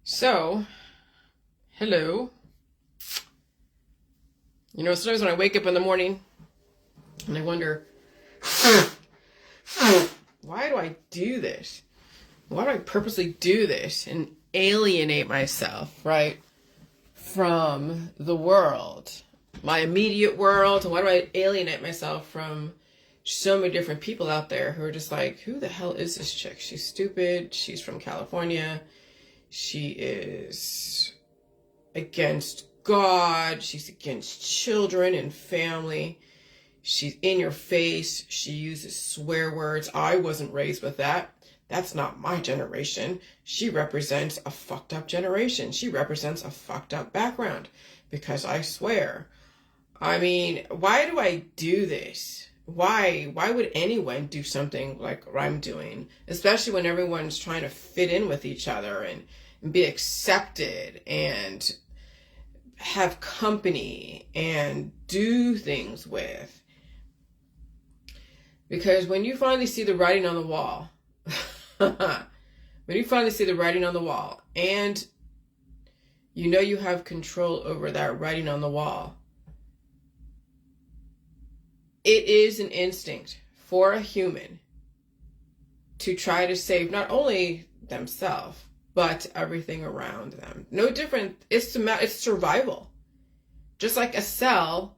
So, hello. Sometimes when I wake up in the morning and I wonder, why do I do this? Why do I purposely do this and alienate myself, right, from the world, my immediate world? And why do I alienate myself from so many different people out there who are just like, who the hell is this chick? She's stupid. She's from California. She is against God. She's against children and family. She's in your face. She uses swear words. I wasn't raised with that. That's not my generation. She represents a fucked up generation. She represents a fucked up background because I swear. I mean, why do I do this? Why would anyone do something like what I'm doing? Especially when everyone's trying to fit in with each other and be accepted and have company and do things with. Because when you finally see the writing on the wall, when you finally see the writing on the wall and you know you have control over that writing on the wall, it is an instinct for a human to try to save not only themselves, but everything around them. No different. It's survival. Just like a cell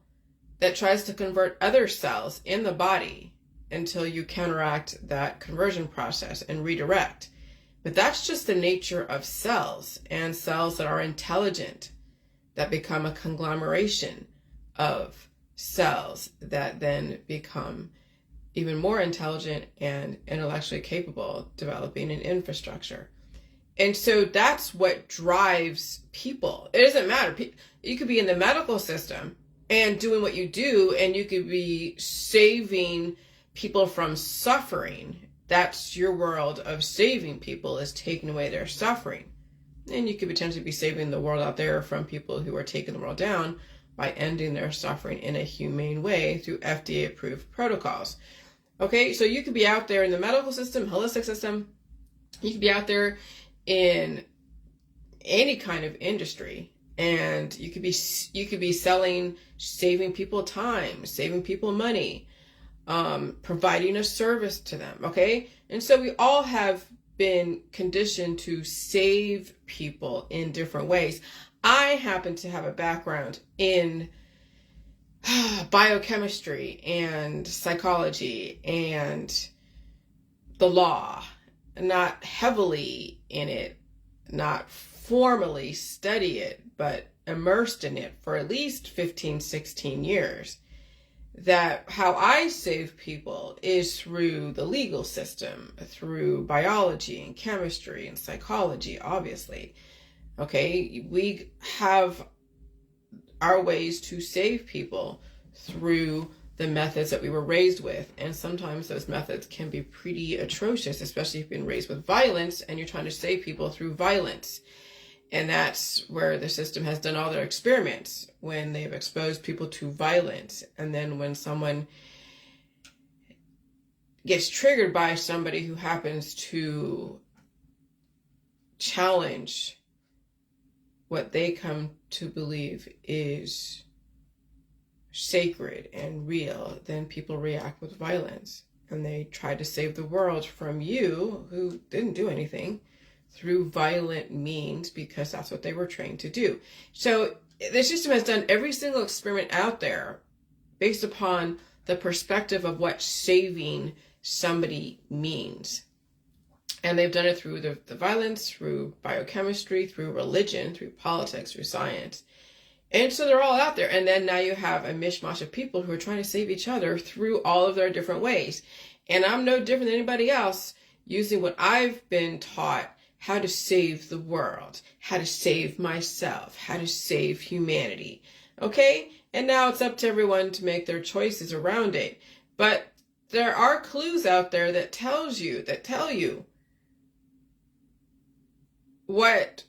that tries to convert other cells in the body until you counteract that conversion process and redirect. But that's just the nature of cells, and cells that are intelligent, that become a conglomeration of cells that then become even more intelligent and intellectually capable, developing an infrastructure. And so that's what drives people. It doesn't matter. You could be in the medical system and doing what you do, and you could be saving people from suffering. That's your world of saving people, is taking away their suffering. And you could potentially be saving the world out there from people who are taking the world down by ending their suffering in a humane way through FDA-approved protocols. Okay, so you could be out there in the medical system, holistic system. You could be out there in any kind of industry, and you could be selling, saving people time, saving people money, providing a service to them. Okay, and so we all have been conditioned to save people in different ways. I happen to have a background in biochemistry and psychology and the law. Not heavily in it, not formally study it, but immersed in it for at least 15, 16 years. That how I save people is through the legal system, through biology and chemistry and psychology, obviously. Okay, we have our ways to save people through the methods that we were raised with. And sometimes those methods can be pretty atrocious, especially if you've been raised with violence and you're trying to save people through violence. And that's where the system has done all their experiments, when they've exposed people to violence. And then when someone gets triggered by somebody who happens to challenge what they come to believe is sacred and real, then people react with violence, and they try to save the world from you, who didn't do anything, through violent means, because that's what they were trained to do. So the system has done every single experiment out there based upon the perspective of what saving somebody means. And they've done it through the violence, through biochemistry, through religion, through politics, through science. And so they're all out there. And then now you have a mishmash of people who are trying to save each other through all of their different ways. And I'm no different than anybody else, using what I've been taught, how to save the world, how to save myself, how to save humanity. Okay? And now it's up to everyone to make their choices around it. But there are clues out there that tell you what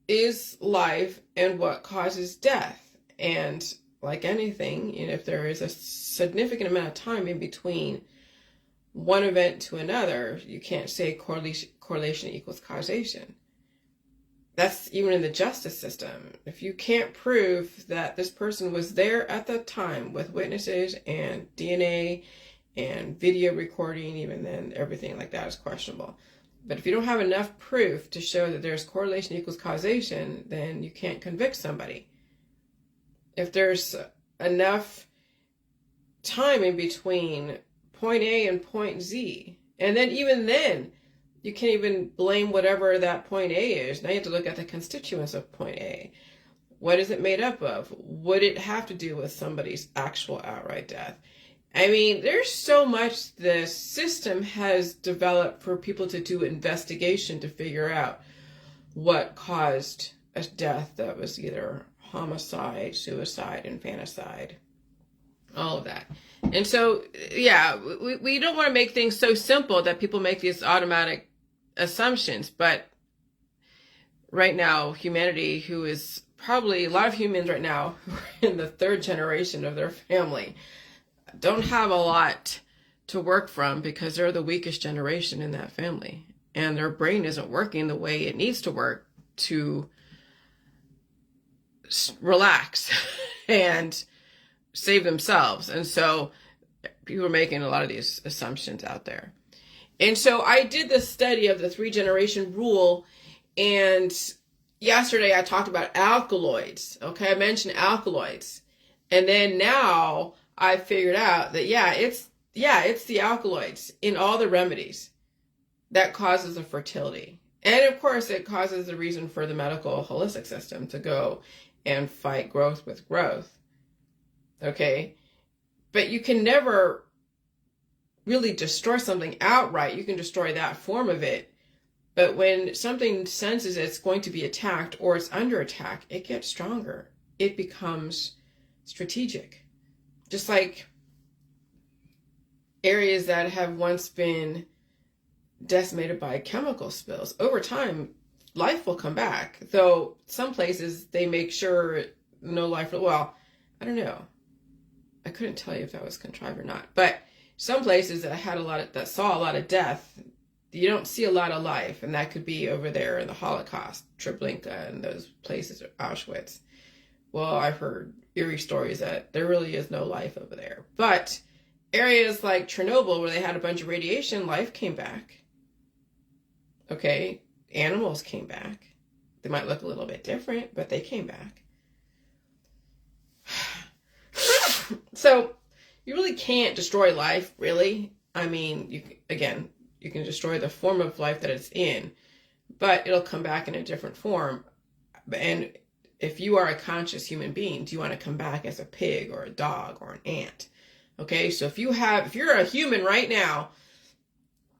is life and what causes death. And like anything, if there is a significant amount of time in between one event to another, you can't say correlation equals causation. That's even in the justice system. If you can't prove that this person was there at the time with witnesses and DNA and video recording, even then everything like that is questionable. But if you don't have enough proof to show that there's correlation equals causation, then you can't convict somebody. If there's enough time in between point A and point Z, and then even then, you can't even blame whatever that point A is. Now you have to look at the constituents of point A. What is it made up of? Would it have to do with somebody's actual outright death? I mean, there's so much the system has developed for people to do investigation to figure out what caused a death that was either homicide, suicide, infanticide, all of that. And so, yeah, we don't want to make things so simple that people make these automatic assumptions. But right now, humanity, who is probably a lot of humans right now who are in the third generation of their family, don't have a lot to work from because they're the weakest generation in that family. And their brain isn't working the way it needs to work to relax and save themselves. And so people are making a lot of these assumptions out there. And so I did the study of the 3-generation rule, and yesterday I talked about alkaloids. Okay, I mentioned alkaloids. And then now I figured out that it's the alkaloids in all the remedies that causes the fertility. And of course it causes the reason for the medical holistic system to go and fight growth with growth. Okay? But you can never really destroy something outright. You can destroy that form of it. But when something senses it's going to be attacked or it's under attack, it gets stronger. It becomes strategic. Just like areas that have once been decimated by chemical spills. Over time, life will come back. Though some places they make sure no life, well, I don't know. I couldn't tell you if that was contrived or not. But some places that saw a lot of death, you don't see a lot of life, and that could be over there in the Holocaust, Treblinka, and those places, Auschwitz. Well, I've heard eerie stories that there really is no life over there. But areas like Chernobyl, where they had a bunch of radiation, life came back. Okay, animals came back. They might look a little bit different, but they came back. So you really can't destroy life, really. I mean, you can destroy the form of life that it's in, but it'll come back in a different form. And if you are a conscious human being, do you want to come back as a pig or a dog or an ant? Okay, so if you're a human right now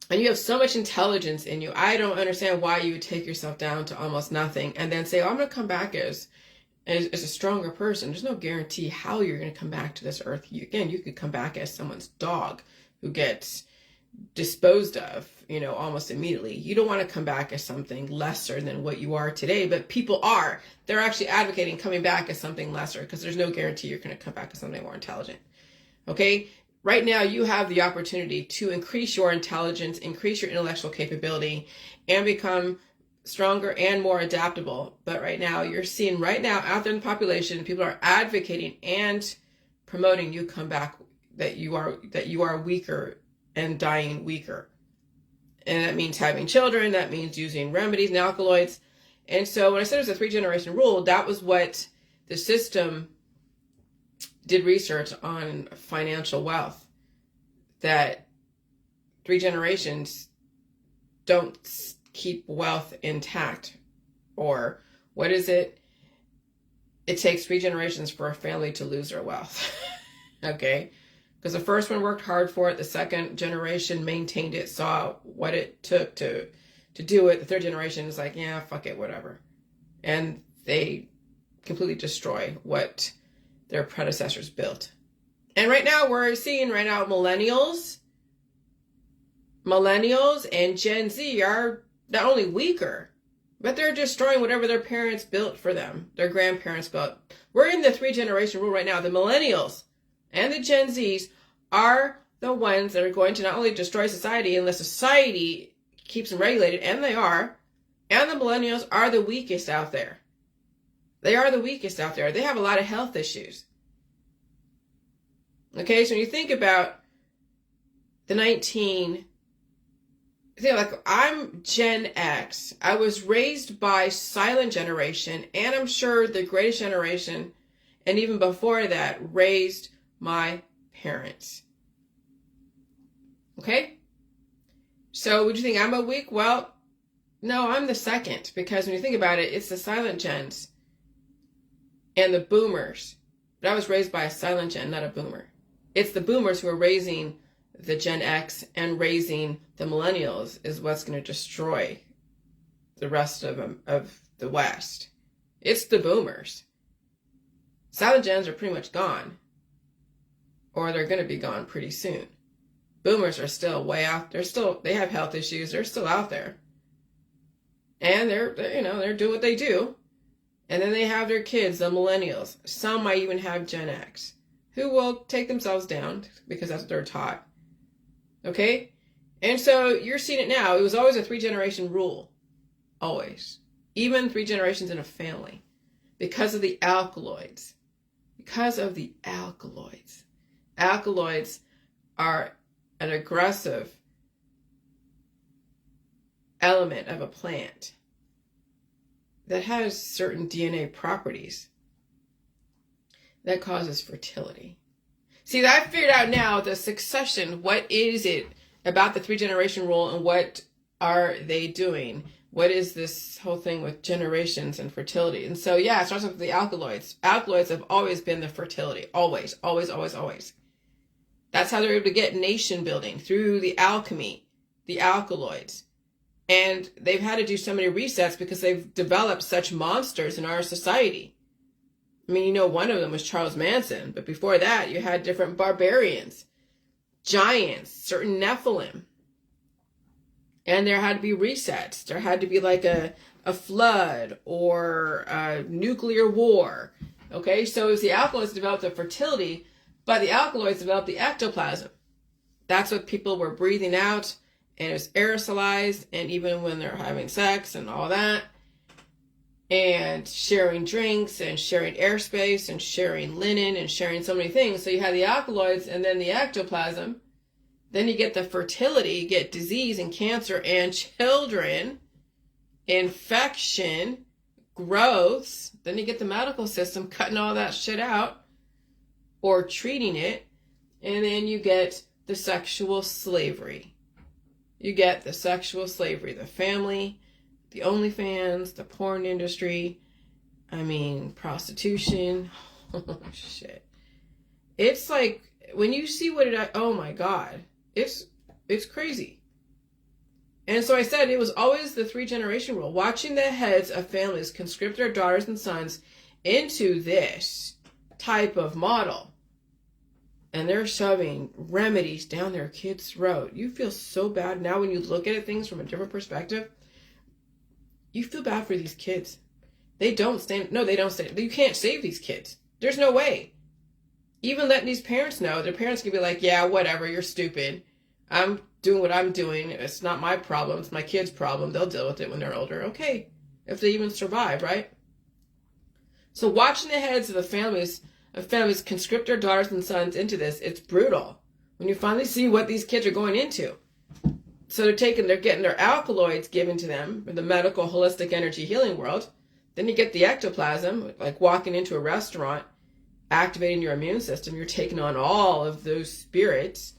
and you have so much intelligence in you, I don't understand why you would take yourself down to almost nothing and then say, oh, I'm going to come back as a stronger person. There's no guarantee how you're going to come back to this earth. You could come back as someone's dog who gets disposed of, almost immediately. You don't want to come back as something lesser than what you are today, but people are. They're actually advocating coming back as something lesser because there's no guarantee you're going to come back as something more intelligent. Okay? Right now, you have the opportunity to increase your intelligence, increase your intellectual capability, and become stronger and more adaptable. But right now, you're seeing out there in the population, people are advocating and promoting you come back, that you are weaker and dying weaker. And that means having children, that means using remedies and alkaloids. And so when I said it was a 3-generation rule, that was what the system did research on financial wealth, that 3 generations don't keep wealth intact. Or what is it? It takes 3 generations for a family to lose their wealth. Okay? Because the first one worked hard for it. The second generation maintained it, saw what it took to do it. The third generation is like, yeah, fuck it, whatever. And they completely destroy what their predecessors built. And right now we're seeing millennials and Gen Z are not only weaker, but they're destroying whatever their parents built for them, their grandparents built. We're in the 3-generation rule right now. The millennials and the Gen Zs are the ones that are going to not only destroy society unless society keeps them regulated, and they are, and the millennials are the weakest out there. They are the weakest out there. They have a lot of health issues. Okay, so when you think about the I'm Gen X. I was raised by silent generation, and I'm sure the greatest generation, and even before that, raised my parents. Okay? So would you think I'm a weak? Well, no, I'm the second, because when you think about it, it's the silent gens and the boomers. But I was raised by a silent gen, not a boomer. It's the boomers who are raising the Gen X and raising the millennials is what's going to destroy the rest of the West. It's the boomers. Silent gens are pretty much gone, or they're going to be gone pretty soon. Boomers are still way out. They have health issues. They're still out there, and they're doing what they do. And then they have their kids, the millennials. Some might even have Gen X, who will take themselves down because that's what they're taught. Okay? And so you're seeing it now. It was always a 3-generation rule. Always. Even 3 generations in a family. Because of the alkaloids. Because of the alkaloids. Alkaloids are an aggressive element of a plant that has certain DNA properties that causes fertility. See, I figured out now the succession. What is it about the 3-generation rule, and what are they doing? What is this whole thing with generations and fertility? And so, yeah, it starts with the alkaloids. Alkaloids have always been the fertility. Always, always, always, always. That's how they're able to get nation building, through the alchemy, the alkaloids. And they've had to do so many resets because they've developed such monsters in our society. I mean, one of them was Charles Manson, but before that, you had different barbarians, giants, certain Nephilim. And there had to be resets. There had to be like a flood or a nuclear war. Okay, so it was the alkaloids developed the fertility, but the alkaloids developed the ectoplasm. That's what people were breathing out, and it was aerosolized, and even when they're having sex and all that, and sharing drinks and sharing airspace and sharing linen and sharing so many things. So you have the alkaloids and then the ectoplasm. Then you get the fertility, you get disease and cancer and children, infection, growths. Then you get the medical system cutting all that shit out or treating it. And then you get the sexual slavery. You get the sexual slavery, the family, the OnlyFans, the porn industry, prostitution. Oh, shit. It's like, when you see oh my God, it's crazy. And so I said it was always the 3-generation rule, watching the heads of families conscript their daughters and sons into this type of model. And they're shoving remedies down their kids' throat. You feel so bad now when you look at things from a different perspective. You feel bad for these kids. They don't stand. You can't save these kids. There's no way. Even letting these parents know, their parents can be like, yeah, whatever, you're stupid. I'm doing what I'm doing. It's not my problem. It's my kid's problem. They'll deal with it when they're older. Okay. If they even survive, right? So watching the heads of the families conscript their daughters and sons into this, it's brutal. When you finally see what these kids are going into. So they're getting their alkaloids given to them in the medical holistic energy healing world. Then you get the ectoplasm, like walking into a restaurant, activating your immune system. You're taking on all of those spirits.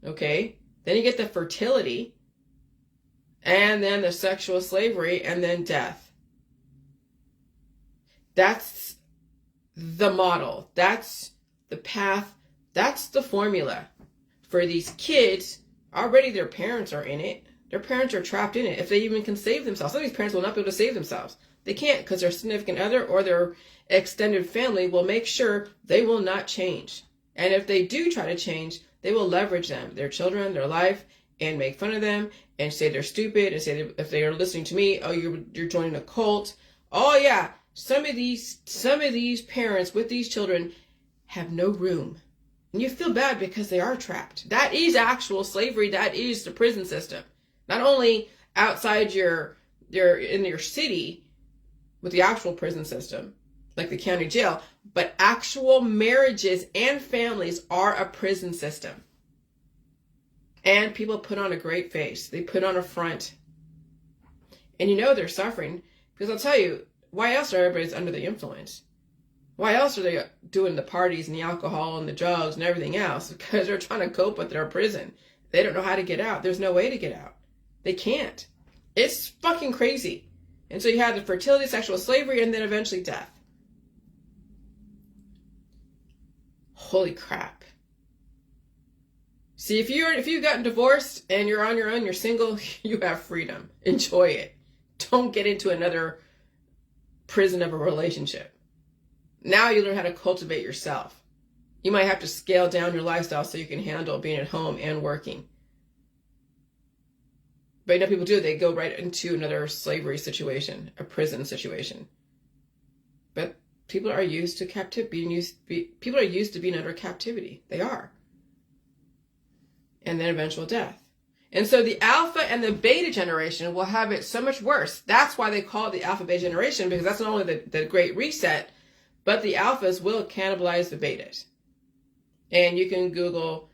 Okay. Then you get the fertility, and then the sexual slavery, and then death. That's the model. That's the path. That's the formula for these kids. Already their parents are in it. Their parents are trapped in it. If they even can save themselves. Some of these parents will not be able to save themselves. They can't, because their significant other or their extended family will make sure they will not change. And if they do try to change, they will leverage them, their children, their life, and make fun of them and say they're stupid and say if they are listening to me, oh, you're joining a cult. Oh yeah, some of these parents with these children have no room. And you feel bad because they are trapped. That is actual slavery. That is the prison system. Not only outside your you're in your city with the actual prison system, like the county jail, but actual marriages and families are a prison system. And people put on a great face. They put on a front. And you know they're suffering. Because I'll tell you, why else are everybody's under the influence? Why else are they doing the parties and the alcohol and the drugs and everything else? Because they're trying to cope with their prison. They don't know how to get out. There's no way to get out. They can't. It's fucking crazy. And so you have the fertility, sexual slavery, and then eventually death. Holy crap. See, if you've gotten divorced and you're on your own, you're single, you have freedom. Enjoy it. Don't get into another prison of a relationship. Now you learn how to cultivate yourself. You might have to scale down your lifestyle so you can handle being at home and working. But you know people do, they go right into another slavery situation, a prison situation. But people are used to captivity, people are used to being under captivity. They are. And then eventual death. And so the alpha and the beta generation will have it so much worse. That's why they call it the alpha beta generation, because that's not only the great reset, but the alphas will cannibalize the betas. And you can Google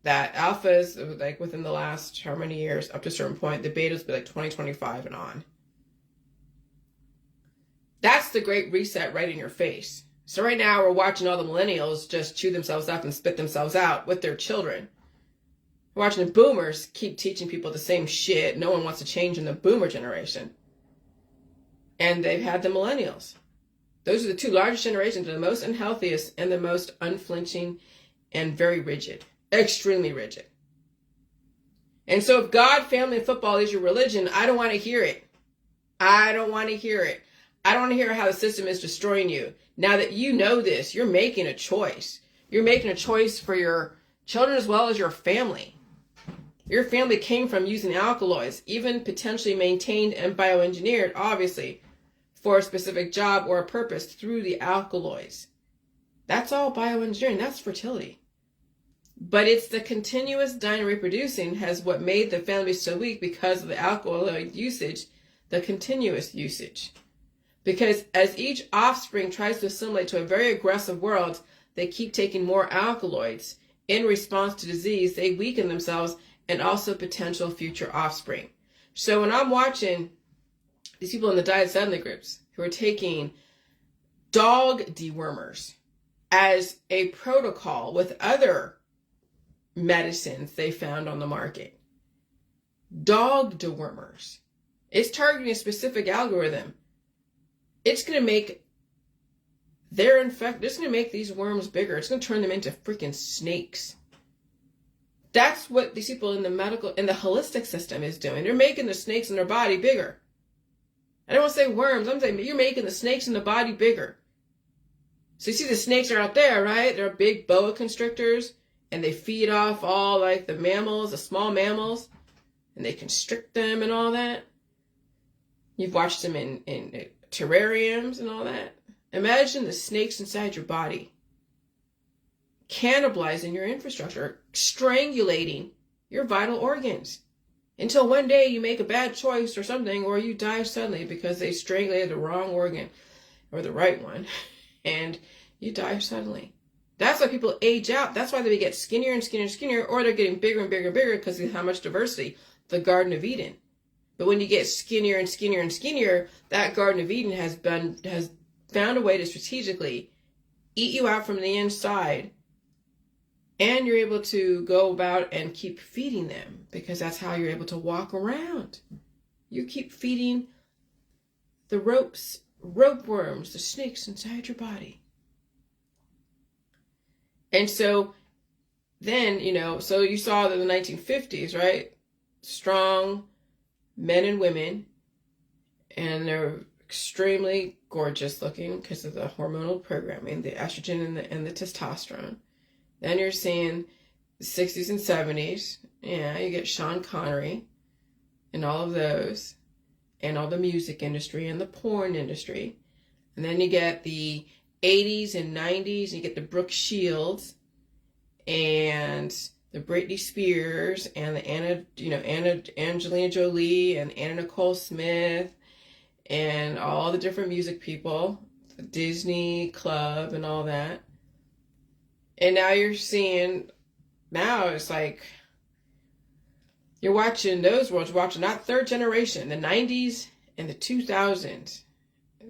that. Alphas, like within the last how many years, up to a certain point, the betas will be like 2025 and on. That's the great reset right in your face. So right now we're watching all the millennials just chew themselves up and spit themselves out with their children. We're watching the boomers keep teaching people the same shit. No one wants to change in the boomer generation. And they've had the millennials. Those are the two largest generations, the most unhealthiest and the most unflinching and very rigid. Extremely rigid. And so if God, family, and football is your religion, I don't want to hear it. I don't want to hear it. I don't want to hear how the system is destroying you. Now that you know this, you're making a choice. You're making a choice for your children as well as your family. Your family came from using alkaloids, even potentially maintained and bioengineered, obviously, for a specific job or a purpose through the alkaloids. That's all bioengineering. That's fertility. But it's the continuous dying and reproducing has what made the family so weak because of the alkaloid usage, the continuous usage. Because as each offspring tries to assimilate to a very aggressive world, they keep taking more alkaloids. In response to disease, they weaken themselves and also potential future offspring. So when I'm watching these people in the diet suddenly groups who are taking dog dewormers as a protocol with other medicines they found on the market. Dog dewormers. It's targeting a specific algorithm. It's going to make it's going to make these worms bigger. It's going to turn them into freaking snakes. That's what these people in the holistic system is doing. They're making the snakes in their body bigger. I don't want to say worms. I'm saying you're making the snakes in the body bigger. So you see the snakes are out there, right? They're big boa constrictors, and they feed off all like the mammals, the small mammals, and they constrict them and all that. You've watched them in terrariums and all that. Imagine the snakes inside your body, cannibalizing your infrastructure, strangulating your vital organs, until one day you make a bad choice or something, or you die suddenly because they strangulated the wrong organ or the right one, and you die suddenly. That's why people age out. That's why they get skinnier and skinnier and skinnier, or they're getting bigger and bigger and bigger because of how much diversity. The Garden of Eden. But when you get skinnier and skinnier and skinnier, that Garden of Eden has found a way to strategically eat you out from the inside, and you're able to go about and keep feeding them, because that's how you're able to walk around. You keep feeding the rope worms, the snakes inside your body. And so then, so you saw that in the 1950s, right? Strong men and women, and they're extremely gorgeous looking because of the hormonal programming, the estrogen and the testosterone. Then you're seeing the 60s and 70s. Yeah, you get Sean Connery and all of those, and all the music industry and the porn industry. And then you get the 80s and 90s, and you get the Brooke Shields and the Britney Spears and the Angelina Jolie and Anna Nicole Smith and all the different music people, the Disney Club and all that. And now you're seeing, now it's like, you're watching those worlds, you're watching not third generation, the 90s and the 2000s.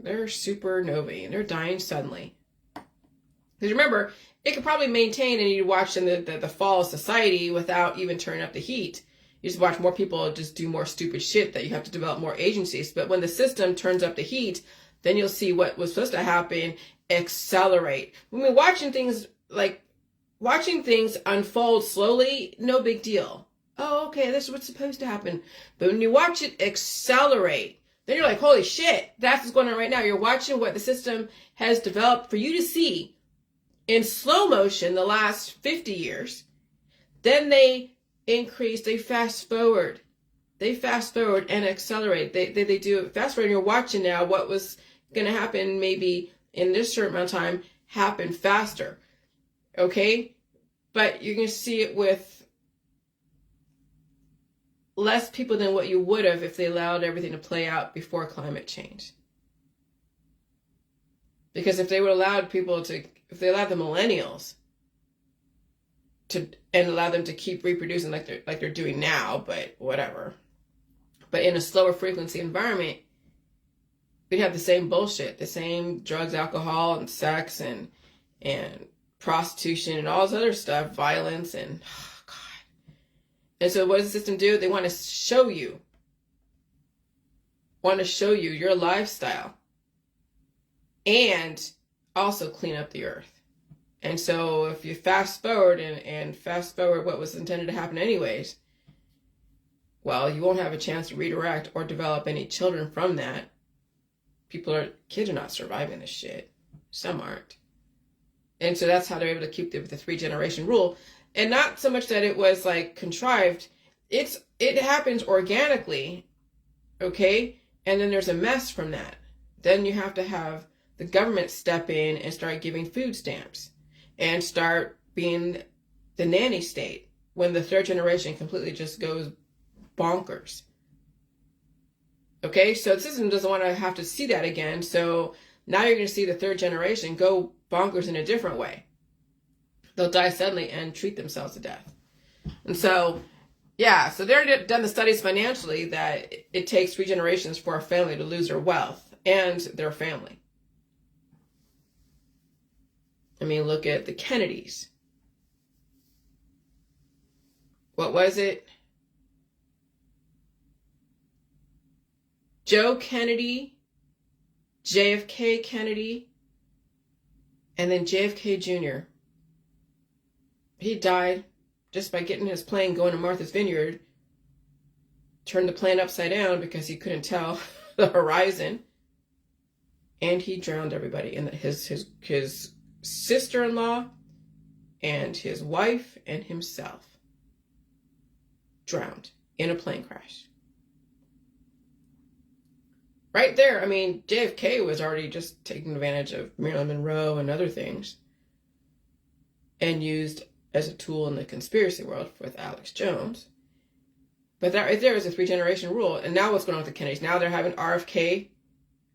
They're supernovae and they're dying suddenly. Because remember, it could probably maintain, and you watch in the fall of society without even turning up the heat. You just watch more people just do more stupid shit that you have to develop more agencies. But when the system turns up the heat, then you'll see what was supposed to happen accelerate. When we're watching things unfold slowly, no big deal. Oh, okay, this is what's supposed to happen. But when you watch it accelerate, then you're like, holy shit, that's what's going on right now. You're watching what the system has developed for you to see in slow motion the last 50 years. Then they increase, they fast forward and accelerate. They do it fast forward. And you're watching now what was going to happen maybe in this certain amount of time happen faster. Okay? But you're going to see it with less people than what you would have if they allowed everything to play out before climate change. Because if they would allowed if they allowed the millennials and allow them to keep reproducing like they're doing now, but whatever. But in a slower frequency environment, we'd have the same bullshit, the same drugs, alcohol, and sex, and prostitution, and all this other stuff, violence, and oh God. And so what does the system do? They want to show you your lifestyle and also clean up the earth. And so if you fast forward and fast forward what was intended to happen anyways, well, you won't have a chance to redirect or develop any children from that. Kids are not surviving this shit. Some aren't. And so that's how they're able to keep the 3-generation rule. And not so much that it was like contrived. It happens organically, okay? And then there's a mess from that. Then you have to have the government step in and start giving food stamps and start being the nanny state when the 3rd generation completely just goes bonkers. Okay, so the system doesn't want to have to see that again. So now you're going to see the 3rd generation go bonkers in a different way. They'll die suddenly and treat themselves to death. And so, yeah, so they've done the studies financially that it takes 3 generations for a family to lose their wealth and their family. I mean, look at the Kennedys. What was it? Joe Kennedy, JFK Kennedy, and then JFK Jr. He died just by getting his plane going to Martha's Vineyard, turned the plane upside down because he couldn't tell the horizon, and he drowned everybody. And his sister-in-law and his wife and himself drowned in a plane crash. Right there, I mean, JFK was already just taking advantage of Marilyn Monroe and other things and used as a tool in the conspiracy world with Alex Jones. But that right there is a 3-generation rule. And now what's going on with the Kennedys? Now they're having RFK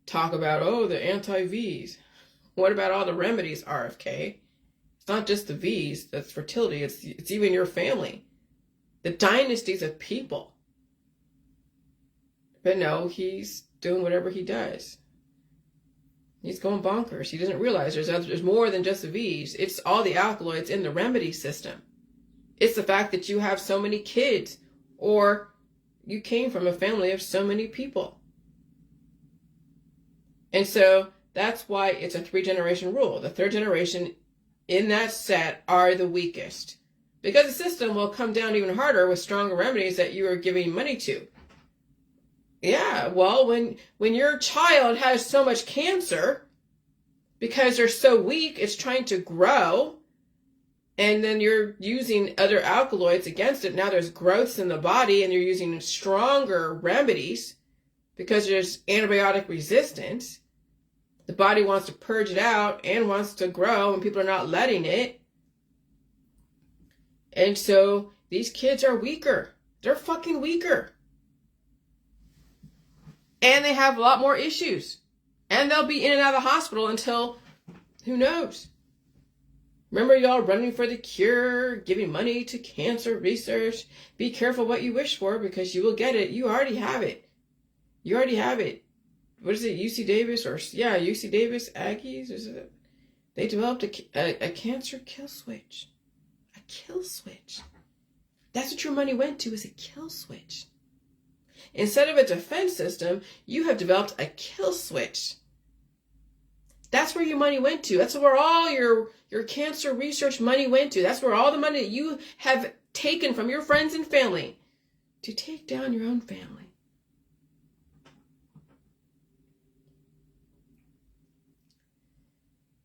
talk about, the anti-Vs. What about all the remedies, RFK? It's not just the Vs, that's fertility. It's even your family. The dynasties of people. But no, he's doing whatever he does. He's going bonkers. He doesn't realize there's more than just the V's. It's all the alkaloids in the remedy system. It's the fact that you have so many kids, or you came from a family of so many people. And so that's why it's a 3-generation rule. The 3rd generation in that set are the weakest, because the system will come down even harder with stronger remedies that you are giving money to. Yeah, well, when your child has so much cancer because they're so weak, it's trying to grow, and then you're using other alkaloids against it. Now there's growths in the body, and you're using stronger remedies because there's antibiotic resistance. The body wants to purge it out and wants to grow, and people are not letting it. And so these kids are weaker. They're fucking weaker. And they have a lot more issues. And they'll be in and out of the hospital until, who knows? Remember y'all running for the cure, giving money to cancer research. Be careful what you wish for because you will get it. You already have it. You already have it. What is it, UC Davis? UC Davis, Aggies? Is it? They developed a cancer kill switch. A kill switch. That's what your money went to, is a kill switch. Instead of a defense system, you have developed a kill switch. That's where your money went to. That's where all your cancer research money went to. That's where all the money that you have taken from your friends and family to take down your own family.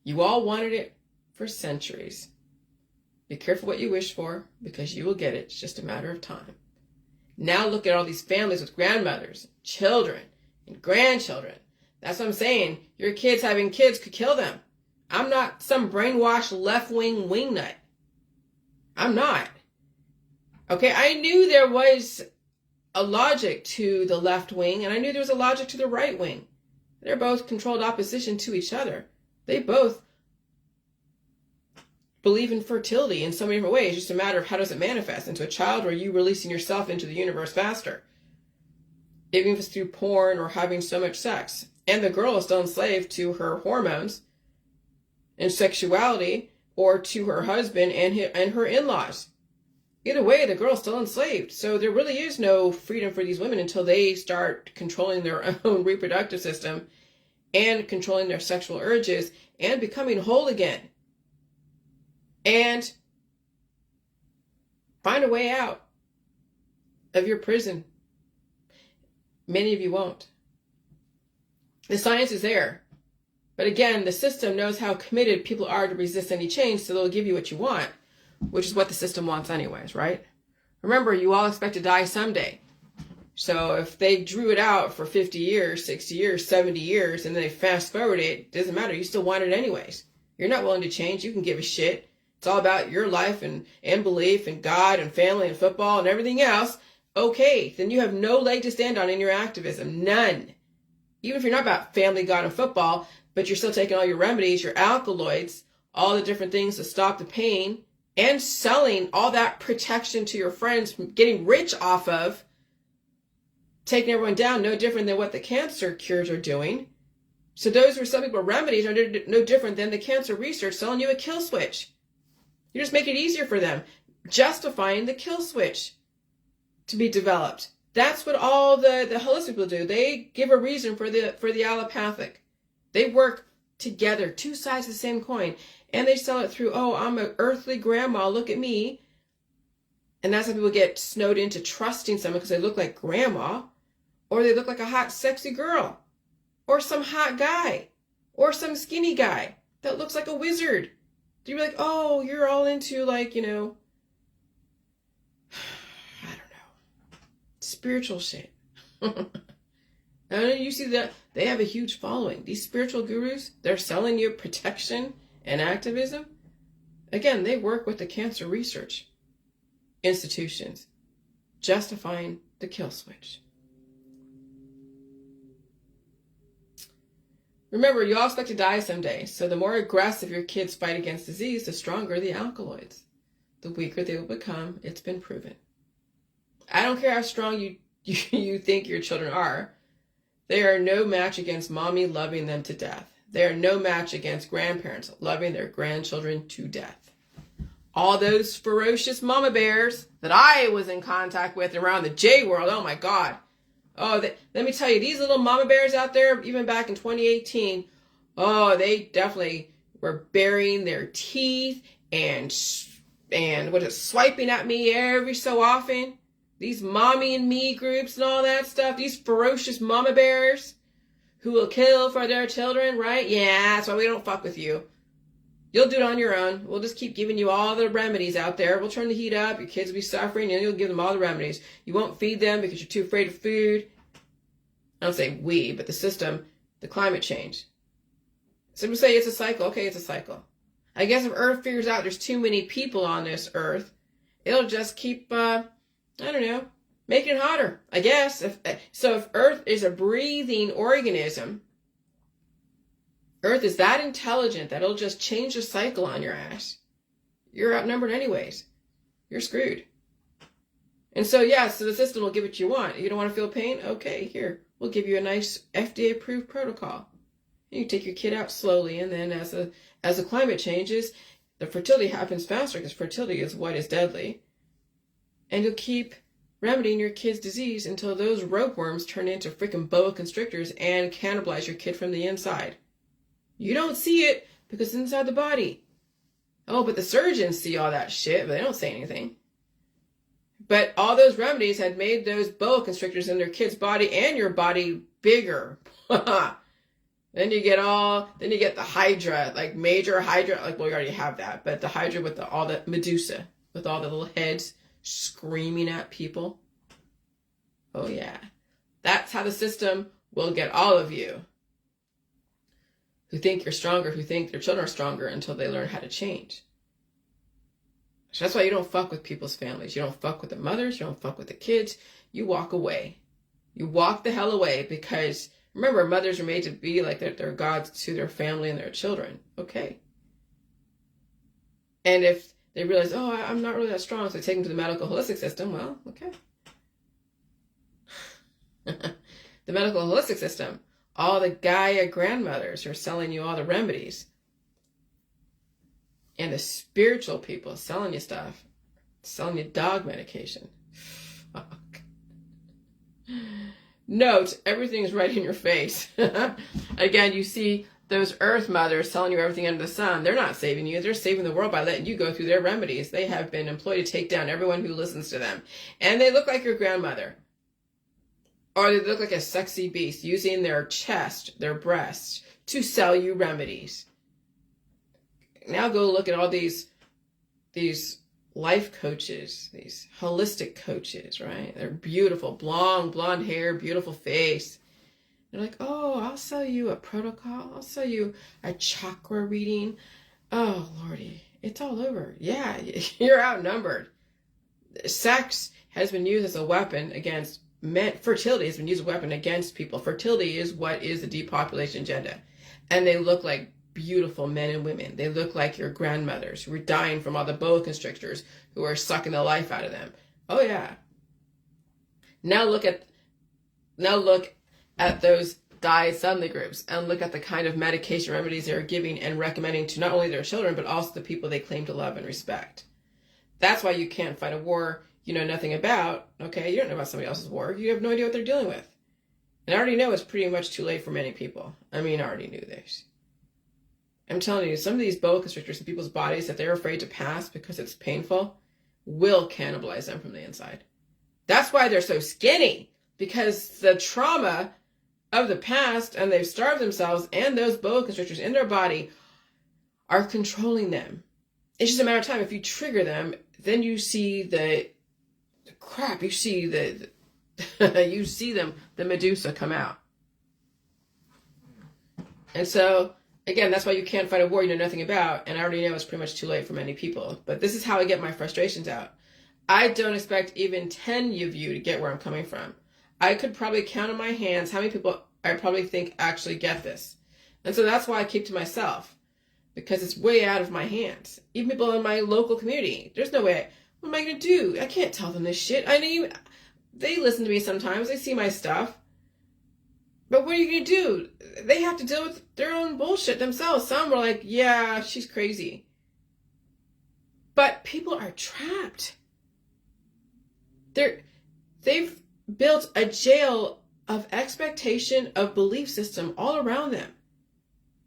You all wanted it for centuries. Be careful what you wish for because you will get it. It's just a matter of time. Now look at all these families with grandmothers, children, and grandchildren. That's what I'm saying. Your kids having kids could kill them. I'm not some brainwashed left-wing wingnut. I'm not. Okay, I knew there was a logic to the left wing, and I knew there was a logic to the right wing. They're both controlled opposition to each other. They both believe in fertility in so many different ways. It's just a matter of how does it manifest into a child, or are you releasing yourself into the universe faster? Even if it's through porn or having so much sex. And the girl is still enslaved to her hormones and sexuality, or to her husband and her in-laws. Either way, the girl's still enslaved. So there really is no freedom for these women until they start controlling their own reproductive system and controlling their sexual urges and becoming whole again. And find a way out of your prison. Many of you won't. The science is there. But again, the system knows how committed people are to resist any change, so they'll give you what you want, which is what the system wants anyways, right? Remember, you all expect to die someday. So if they drew it out for 50 years, 60 years, 70 years, and then they fast forward it, doesn't matter. You still want it anyways. You're not willing to change. You can give a shit. It's all about your life and belief and God and family and football and everything else. Okay, then you have no leg to stand on in your activism. None. Even if you're not about family, God, and football, but you're still taking all your remedies, your alkaloids, all the different things to stop the pain, and selling all that protection to your friends, getting rich off of, taking everyone down, no different than what the cancer cures are doing. So those who are some people remedies are no different than the cancer research selling you a kill switch. You just make it easier for them, justifying the kill switch to be developed. That's what all the holistic people do. They give a reason for the allopathic. They work together, two sides of the same coin, and they sell it through, oh, I'm an earthly grandma, look at me. And that's how people get snowed into trusting someone because they look like grandma, or they look like a hot, sexy girl, or some hot guy, or some skinny guy that looks like a wizard. You're like, oh, you're all into like, I don't know, spiritual shit. And you see that they have a huge following. These spiritual gurus, they're selling you protection and activism. Again, they work with the cancer research institutions, justifying the kill switch. Remember, you all expect to die someday, so the more aggressive your kids fight against disease, the stronger the alkaloids. The weaker they will become. It's been proven. I don't care how strong you think your children are. They are no match against mommy loving them to death. They are no match against grandparents loving their grandchildren to death. All those ferocious mama bears that I was in contact with around the J world, oh my God. Oh, let me tell you, these little mama bears out there, even back in 2018, oh, they definitely were burying their teeth and swiping at me every so often. These mommy and me groups and all that stuff, these ferocious mama bears who will kill for their children, right? Yeah, that's why we don't fuck with you. You'll do it on your own. We'll just keep giving you all the remedies out there. We'll turn the heat up. Your kids will be suffering, and you'll give them all the remedies. You won't feed them because you're too afraid of food. I don't say we, but the system, the climate change. Some people say it's a cycle. Okay, it's a cycle. I guess if Earth figures out there's too many people on this Earth, It'll just keep, I don't know, making it hotter, I guess. If Earth is a breathing organism, Earth is that intelligent that it'll just change the cycle on your ass. You're outnumbered anyways. You're screwed. And so, so the system will give what you want. You don't want to feel pain? Okay, here. We'll give you a nice FDA-approved protocol. You take your kid out slowly, and then as the climate changes, the fertility happens faster because fertility is what is deadly. And you'll keep remedying your kid's disease until those ropeworms turn into freaking boa constrictors and cannibalize your kid from the inside. You don't see it because it's inside the body. Oh, but the surgeons see all that shit, but they don't say anything. But all those remedies had made those boa constrictors in their kid's body and your body bigger. Then you get the Hydra, like major Hydra, like, well, you already have that, but the Hydra with all the Medusa, with all the little heads screaming at people. Oh yeah. That's how the system will get all of you who think you're stronger, who think their children are stronger until they learn how to change. So that's why you don't fuck with people's families. You don't fuck with the mothers. You don't fuck with the kids. You walk away. You walk the hell away because, remember, mothers are made to be like they're gods to their family and their children. Okay. And if they realize, oh, I'm not really that strong, so they take them to the medical holistic system, well, okay. The medical holistic system, all the Gaia grandmothers are selling you all the remedies. And the spiritual people selling you stuff, selling you dog medication. Fuck. Note, everything's right in your face. Again, you see those earth mothers telling you everything under the sun. They're not saving you. They're saving the world by letting you go through their remedies. They have been employed to take down everyone who listens to them. And they look like your grandmother. Or they look like a sexy beast using their chest, their breasts, to sell you remedies. Now go look at all these life coaches, these holistic coaches, right? They're beautiful, blonde hair, beautiful face. They're like, oh, I'll sell you a protocol. I'll sell you a chakra reading. Oh, Lordy, it's all over. Yeah, you're outnumbered. Sex has been used as a weapon against men. Fertility has been used as a weapon against people. Fertility is what is the depopulation agenda. And they look like beautiful men and women. They look like your grandmothers who were dying from all the boa constrictors who are sucking the life out of them. Oh yeah. Now look at those diet suddenly groups and look at the kind of medication remedies they're giving and recommending to not only their children but also the people they claim to love and respect. That's why you can't fight a war you know nothing about. Okay, you don't know about somebody else's war. You have no idea what they're dealing with. And I already know it's pretty much too late for many people. I mean, I already knew this. I'm telling you, some of these boa constrictors in people's bodies that they're afraid to pass because it's painful will cannibalize them from the inside. That's why they're so skinny, because the trauma of the past, and they've starved themselves, and those boa constrictors in their body are controlling them. It's just a matter of time. If you trigger them, then you see the crap. You see you see them, the Medusa come out. And so, again, that's why you can't fight a war you know nothing about, and I already know it's pretty much too late for many people. But this is how I get my frustrations out. I don't expect even 10 of you to get where I'm coming from. I could probably count on my hands how many people I probably think actually get this. And so that's why I keep to myself, because it's way out of my hands. Even people in my local community, there's no way. What am I going to do? I can't tell them this shit. I mean, they listen to me sometimes. They see my stuff. But what are you going to do? They have to deal with their own bullshit themselves. Some were like, yeah, she's crazy. But people are trapped. They've built a jail of expectation, of belief system all around them.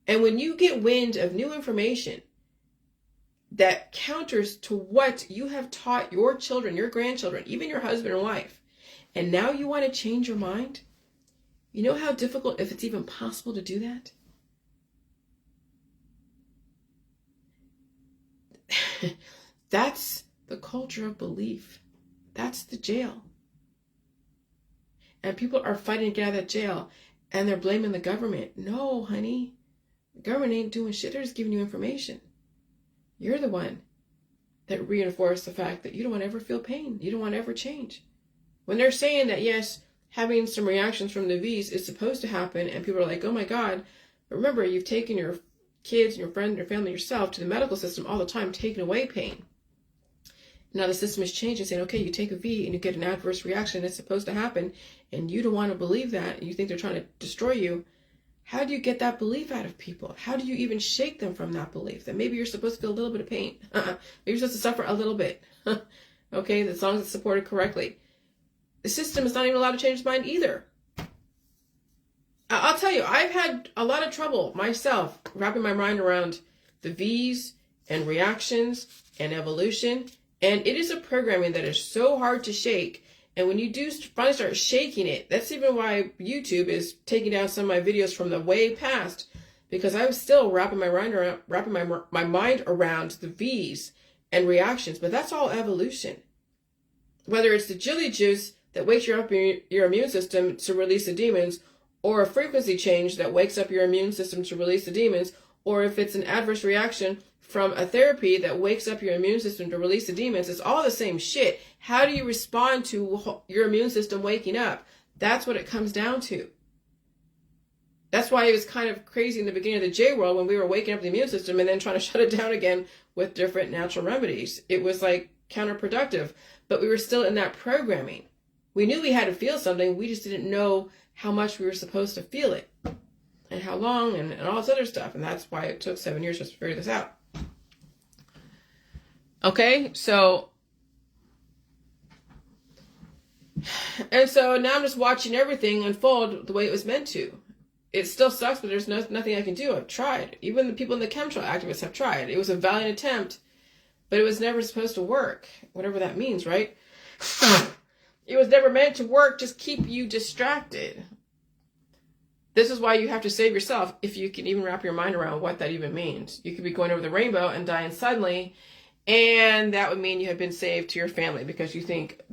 And when you get wind of new information that counters to what you have taught your children, your grandchildren, even your husband and wife, and now you want to change your mind, you know how difficult, if it's even possible, to do that? That's the culture of belief. That's the jail. And people are fighting to get out of that jail, and they're blaming the government. No, honey. The government ain't doing shit. They're just giving you information. You're the one that reinforce the fact that you don't want to ever feel pain. You don't want to ever change. When they're saying that, yes, having some reactions from the V's is supposed to happen, and people are like, oh my God, but remember, you've taken your kids, your friend, your family, yourself to the medical system all the time, taking away pain. Now the system is changing, saying, okay, you take a V and you get an adverse reaction, it's supposed to happen, and you don't want to believe that, and you think they're trying to destroy you. How do you get that belief out of people? How do you even shake them from that belief that maybe you're supposed to feel a little bit of pain? Maybe you're supposed to suffer a little bit. Okay, as long as it's supported correctly. The system is not even allowed to change its mind either. I'll tell you, I've had a lot of trouble myself wrapping my mind around the V's and reactions and evolution. And it is a programming that is so hard to shake. And when you do finally start shaking it, that's even why YouTube is taking down some of my videos from the way past, because I was still wrapping my mind around the V's and reactions. But that's all evolution. Whether it's the jelly juice that wakes you up your immune system to release the demons, or a frequency change that wakes up your immune system to release the demons, or if it's an adverse reaction from a therapy that wakes up your immune system to release the demons, it's all the same shit. How do you respond to your immune system waking up? That's what it comes down to. That's why it was kind of crazy in the beginning of the J world when we were waking up the immune system and then trying to shut it down again with different natural remedies. It was like counterproductive, but we were still in that programming. We knew we had to feel something, we just didn't know how much we were supposed to feel it and how long and all this other stuff. And that's why it took 7 years just to figure this out. Okay, so now I'm just watching everything unfold the way it was meant to. It still sucks, but there's nothing I can do. I've tried. Even the people in the chemtrail activists have tried. It was a valiant attempt, but it was never supposed to work, whatever that means, right? It was never meant to work, just keep you distracted. This is why you have to save yourself, if you can even wrap your mind around what that even means. You could be going over the rainbow and dying suddenly, and that would mean you have been saved to your family because they think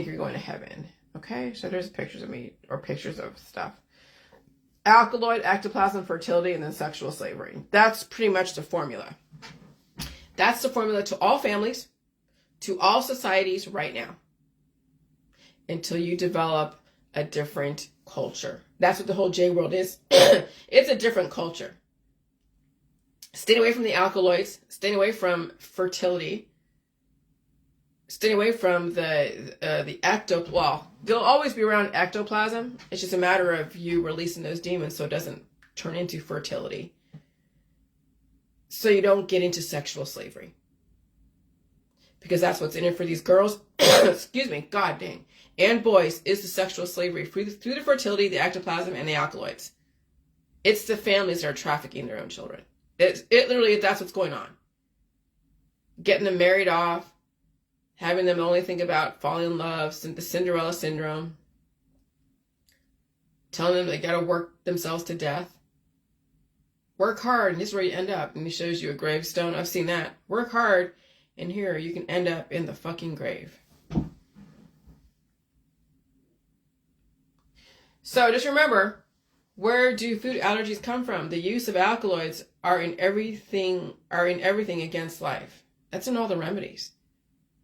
you're going to heaven. Okay, so there's pictures of me, or pictures of stuff. Alkaloid, ectoplasm, fertility, and then sexual slavery. That's pretty much the formula. That's the formula to all families, to all societies right now, until you develop a different culture. That's what the whole J world is. It's a different culture. Staying away from the alkaloids, staying away from fertility, staying away from the you'll always be around ectoplasm. It's just a matter of you releasing those demons so it doesn't turn into fertility. So you don't get into sexual slavery. Because that's what's in it for these girls, excuse me, god dang, and boys, is the sexual slavery through the fertility, the ectoplasm, and the alkaloids. It's the families that are trafficking their own children. It literally, that's what's going on. Getting them married off, having them only think about falling in love, the Cinderella syndrome, telling them they gotta work themselves to death. Work hard, and this is where you end up. And he shows you a gravestone. I've seen that. Work hard, and here you can end up in the fucking grave. So just remember, where do food allergies come from? The use of alkaloids are in everything against life. That's in all the remedies.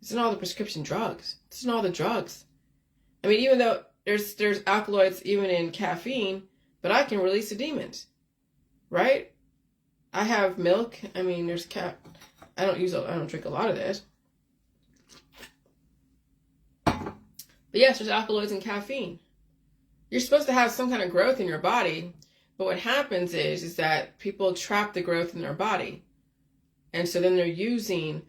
It's in all the prescription drugs. It's in all the drugs. I mean, even though there's alkaloids even in caffeine, but I can release the demons, right? I have milk. I mean, I don't drink a lot of this. But yes, there's alkaloids in caffeine. You're supposed to have some kind of growth in your body, but what happens is that people trap the growth in their body. And so then they're using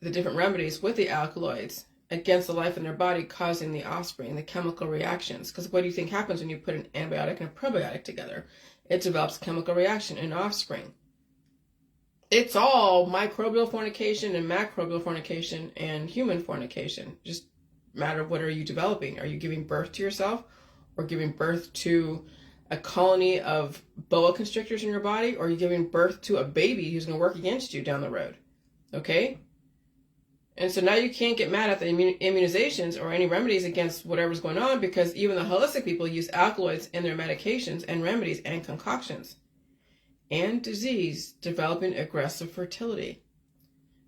the different remedies with the alkaloids against the life in their body, causing the offspring, the chemical reactions. Because what do you think happens when you put an antibiotic and a probiotic together? It develops chemical reaction in offspring. It's all microbial fornication and macrobial fornication and human fornication. Just a matter of what are you developing? Are you giving birth to yourself, or giving birth to a colony of boa constrictors in your body, or are you giving birth to a baby who's going to work against you down the road? Okay? And so now you can't get mad at the immunizations or any remedies against whatever's going on, because even the holistic people use alkaloids in their medications and remedies and concoctions. And disease developing aggressive fertility.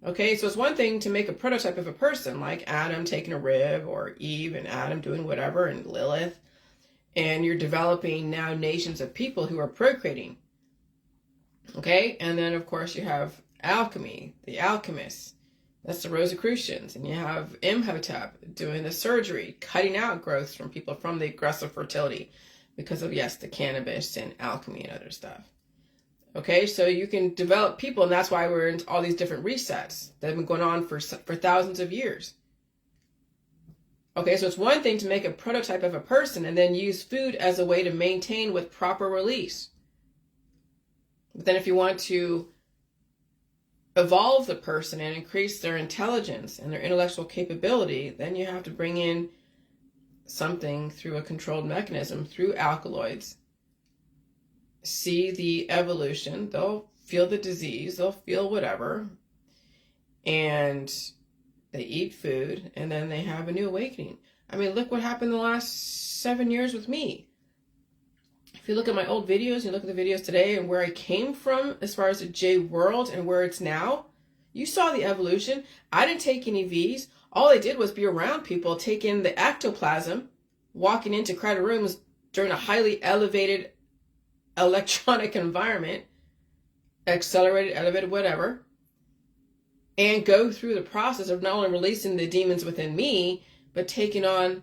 Okay, so it's one thing to make a prototype of a person, like Adam taking a rib, or Eve and Adam doing whatever, and Lilith, and you're developing now nations of people who are procreating. Okay, and then of course you have alchemy, the alchemists. That's the Rosicrucians. And you have Imhotep doing the surgery, cutting out growths from people from the aggressive fertility because of, yes, the cannabis and alchemy and other stuff. Okay, so you can develop people, and that's why we're in all these different resets that have been going on for thousands of years. Okay, so it's one thing to make a prototype of a person and then use food as a way to maintain with proper release. But then if you want to evolve the person and increase their intelligence and their intellectual capability, then you have to bring in something through a controlled mechanism, through alkaloids. See the evolution. They'll feel the disease, they'll feel whatever, and they eat food, and then they have a new awakening. I mean, look what happened the last 7 years with me. If you look at my old videos, you look at the videos today and where I came from as far as the J world and where it's now, you saw the evolution. I didn't take any V's. All I did was be around people, take in the ectoplasm, walking into crowded rooms during a highly elevated electronic environment, accelerated, elevated, whatever, and go through the process of not only releasing the demons within me, but taking on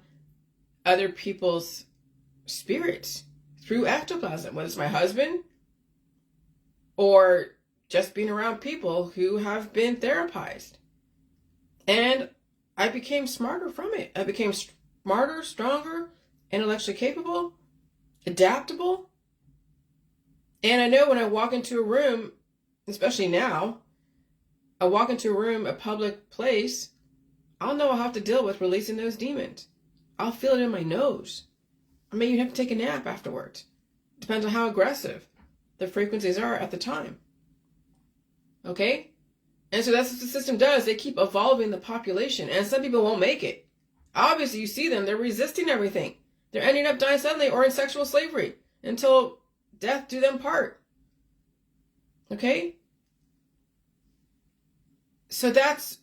other people's spirits through ectoplasm, whether it's my husband or just being around people who have been therapized. And I became smarter from it. I became smarter, stronger, intellectually capable, adaptable. And I know when I walk into a room, especially now, I walk into a room, a public place, I'll know I'll have to deal with releasing those demons. I'll feel it in my nose. I may even have to take a nap afterwards. Depends on how aggressive the frequencies are at the time. Okay? And so that's what the system does. They keep evolving the population. And some people won't make it. Obviously, you see them. They're resisting everything. They're ending up dying suddenly or in sexual slavery until death do them part. Okay? So that's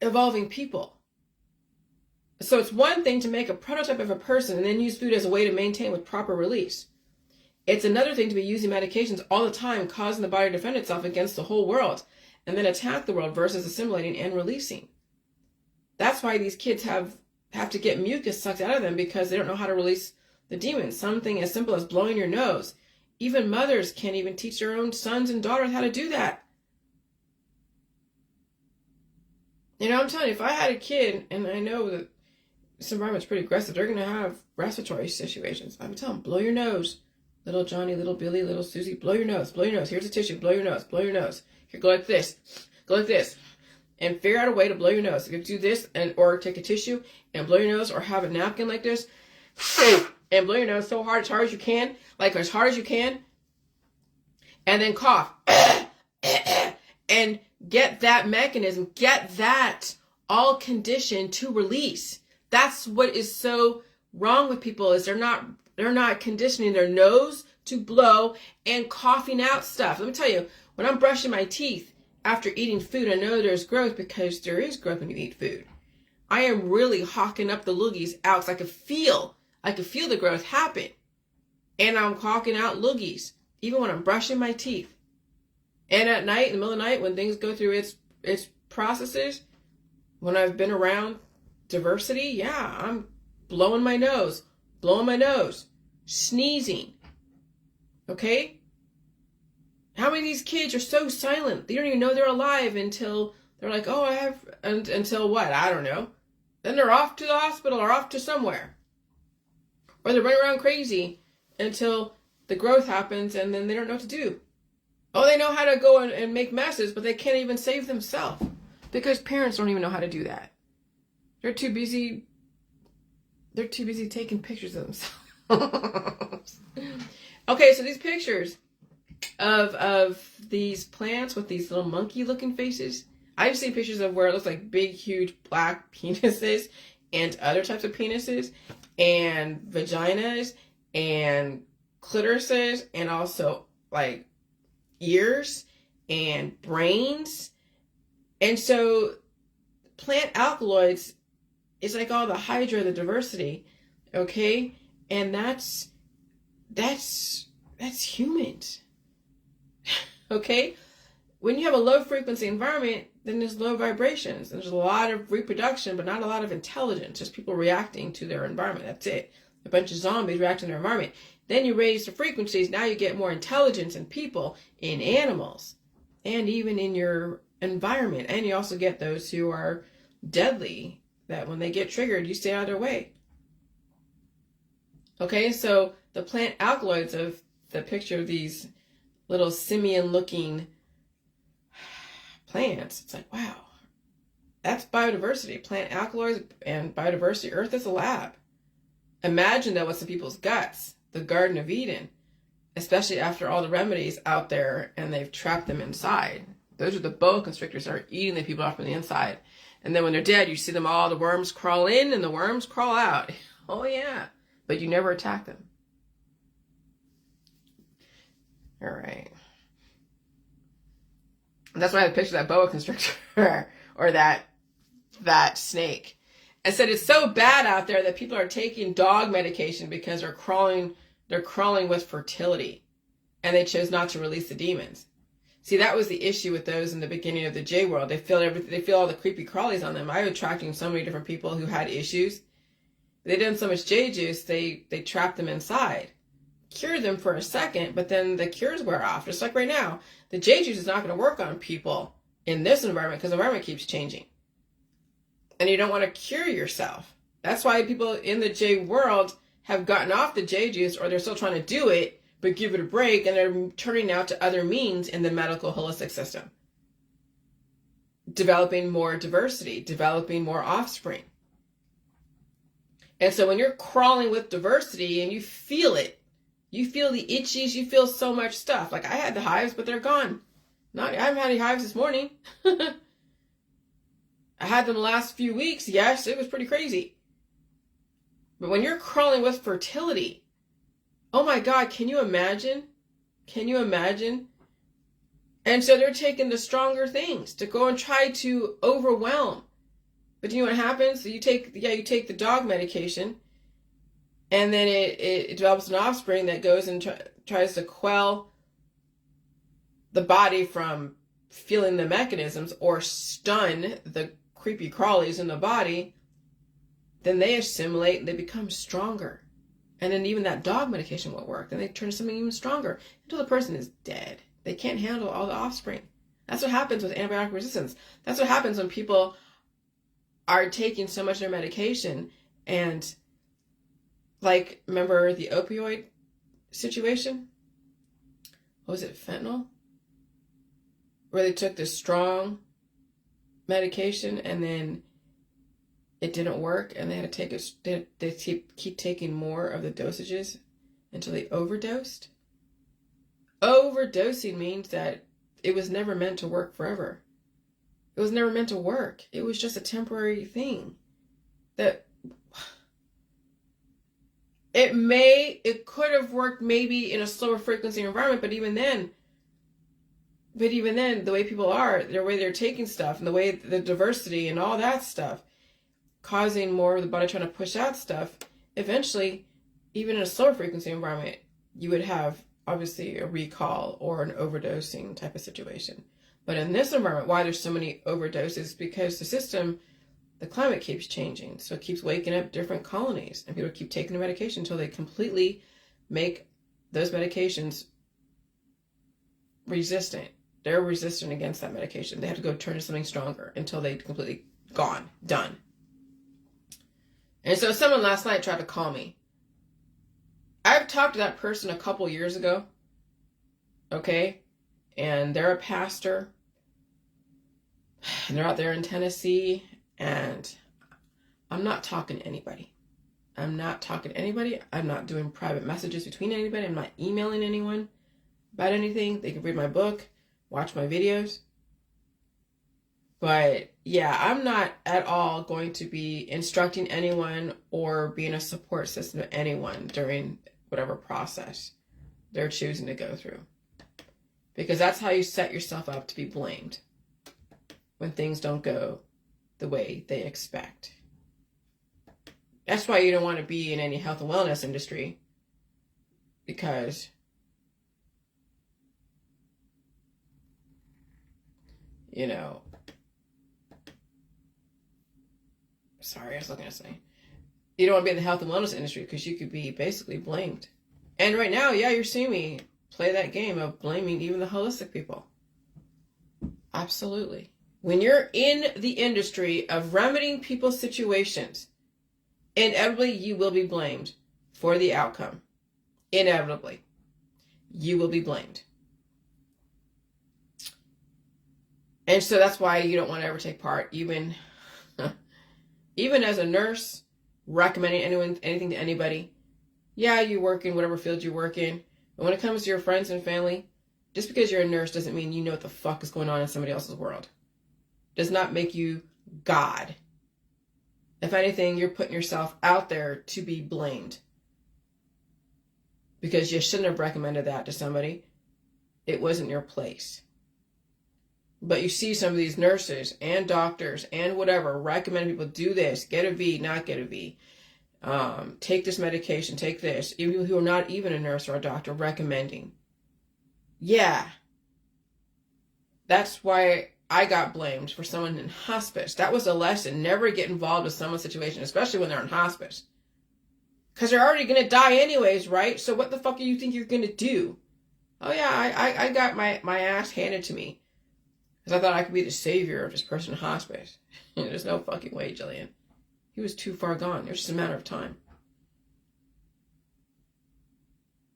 evolving people. So it's one thing to make a prototype of a person and then use food as a way to maintain with proper release. It's another thing to be using medications all the time, causing the body to defend itself against the whole world and then attack the world versus assimilating and releasing. That's why these kids have to get mucus sucked out of them, because they don't know how to release the demons. Something as simple as blowing your nose. Even mothers can't even teach their own sons and daughters how to do that. You know, I'm telling you, if I had a kid, and I know that this environment's pretty aggressive, they're going to have respiratory situations. I would tell them, blow your nose. Little Johnny, little Billy, little Susie, blow your nose, blow your nose. Here's a tissue, blow your nose, blow your nose. Here, go like this, and figure out a way to blow your nose. You can do this, or take a tissue and blow your nose, or have a napkin like this, and blow your nose so hard, as hard as you can, and then cough, and get that mechanism, get that all conditioned to release. That's what is so wrong with people, is they're not conditioning their nose to blow and coughing out stuff. Let me tell you, when I'm brushing my teeth after eating food, I know there's growth, because there is growth when you eat food. I am really hawking up the loogies out, because I could feel the growth happen. And I'm hawking out loogies, even when I'm brushing my teeth. And at night, in the middle of the night, when things go through its processes, when I've been around diversity, yeah, I'm blowing my nose, sneezing. Okay? How many of these kids are so silent? They don't even know they're alive until they're like, oh, until what? I don't know. Then they're off to the hospital or off to somewhere. Or they're running around crazy until the growth happens, and then they don't know what to do. Oh, they know how to go and make messes, but they can't even save themselves, because parents don't even know how to do that. They're too busy taking pictures of themselves. Okay, so these pictures of these plants with these little monkey looking faces, I've seen pictures of where it looks like big, huge black penises and other types of penises and vaginas and clitorises, and also like ears and brains And so plant alkaloids is like all the hydra, the diversity, okay? And that's humans, okay? When you have a low frequency environment, then there's low vibrations. There's a lot of reproduction, but not a lot of intelligence. Just people reacting to their environment. That's it. A bunch of zombies reacting to their environment. Then you raise the frequencies. Now you get more intelligence in people, in animals, and even in your environment. And you also get those who are deadly, that when they get triggered, you stay out of their way. Okay, so the plant alkaloids of the picture of these little simian-looking plants, it's like, wow, that's biodiversity. Plant alkaloids and biodiversity. Earth is a lab. Imagine that was in people's guts, the Garden of Eden, especially after all the remedies out there and they've trapped them inside. Those are the boa constrictors that are eating the people off from the inside. And then when they're dead, you see them all, the worms crawl in and the worms crawl out. Oh yeah, but you never attack them. All right. That's why I picture that boa constrictor or that snake. I said it's so bad out there that people are taking dog medication because they're crawling with fertility, and they chose not to release the demons. See, that was the issue with those in the beginning of the J world. They feel everything. They feel all the creepy crawlies on them. I was attracting so many different people who had issues. They did so much J juice, they trapped them inside. Cure them for a second, but then the cures wear off. Just like right now, the J juice is not going to work on people in this environment because the environment keeps changing. And you don't want to cure yourself. That's why people in the J world have gotten off the J juice, or they're still trying to do it, but give it a break, and they're turning now to other means in the medical holistic system. Developing more diversity, developing more offspring. And so when you're crawling with diversity and you feel it, you feel the itchies, you feel so much stuff. Like I had the hives, but they're gone. I haven't had any hives this morning. I had them the last few weeks. Yes, it was pretty crazy. But when you're crawling with fertility, oh my God, can you imagine? Can you imagine? And so they're taking the stronger things to go and try to overwhelm. But you know what happens? So you take the dog medication, and then it develops an offspring that goes and tries to quell the body from feeling the mechanisms or stun the creepy crawlies in the body. Then they assimilate and they become stronger. And then even that dog medication won't work. Then they turn to something even stronger until the person is dead. They can't handle all the offspring. That's what happens with antibiotic resistance. That's what happens when people are taking so much of their medication. And like, remember the opioid situation? What was it, fentanyl? Where they took this strong medication and then it didn't work, and they had to take they keep taking more of the dosages until they overdosed. Overdosing means that it was never meant to work forever. It was never meant to work. It was just a temporary thing. That it could have worked maybe in a slower frequency environment, but even then, the way people are, the way they're taking stuff, and the way the diversity and all that stuff, causing more of the body trying to push out stuff, eventually, even in a slower frequency environment, you would have obviously a recall or an overdosing type of situation. But in this environment, why there's so many overdoses? Because the climate keeps changing. So it keeps waking up different colonies, and people keep taking the medication until they completely make those medications resistant. They're resistant against that medication. They have to go turn to something stronger until they completely done. And so someone last night tried to call me. I've talked to that person a couple years ago, okay? And they're a pastor, and they're out there in Tennessee, and I'm not talking to anybody. I'm not doing private messages between anybody. I'm not emailing anyone about anything. They can read my book, watch my videos. But yeah, I'm not at all going to be instructing anyone or being a support system to anyone during whatever process they're choosing to go through. Because that's how you set yourself up to be blamed. when things don't go the way they expect. That's why you don't want to be in any health and wellness industry, because sorry, I was looking at something. You don't want to be in the health and wellness industry because you could be basically blamed. And right now, yeah, you're seeing me play that game of blaming even the holistic people. Absolutely. When you're in the industry of remedying people's situations, inevitably you will be blamed for the outcome. Inevitably. You will be blamed. And so that's why you don't want to ever take part, even as a nurse, recommending anything to anybody. Yeah, you work in whatever field you work in. But when it comes to your friends and family, just because you're a nurse doesn't mean you know what the fuck is going on in somebody else's world. Does not make you God. If anything, you're putting yourself out there to be blamed. Because you shouldn't have recommended that to somebody. It wasn't your place. But you see some of these nurses and doctors and whatever recommend people do this, get a V, not get a V. Take this medication, take this. Even people who are not even a nurse or a doctor recommending. Yeah. That's why I got blamed for someone in hospice. That was a lesson. Never get involved with someone's situation, especially when they're in hospice. Because they're already going to die anyways, right? So what the fuck do you think you're going to do? Oh yeah, I got my ass handed to me. Because I thought I could be the savior of this person in hospice. There's no fucking way, Jillian. He was too far gone. It was just a matter of time.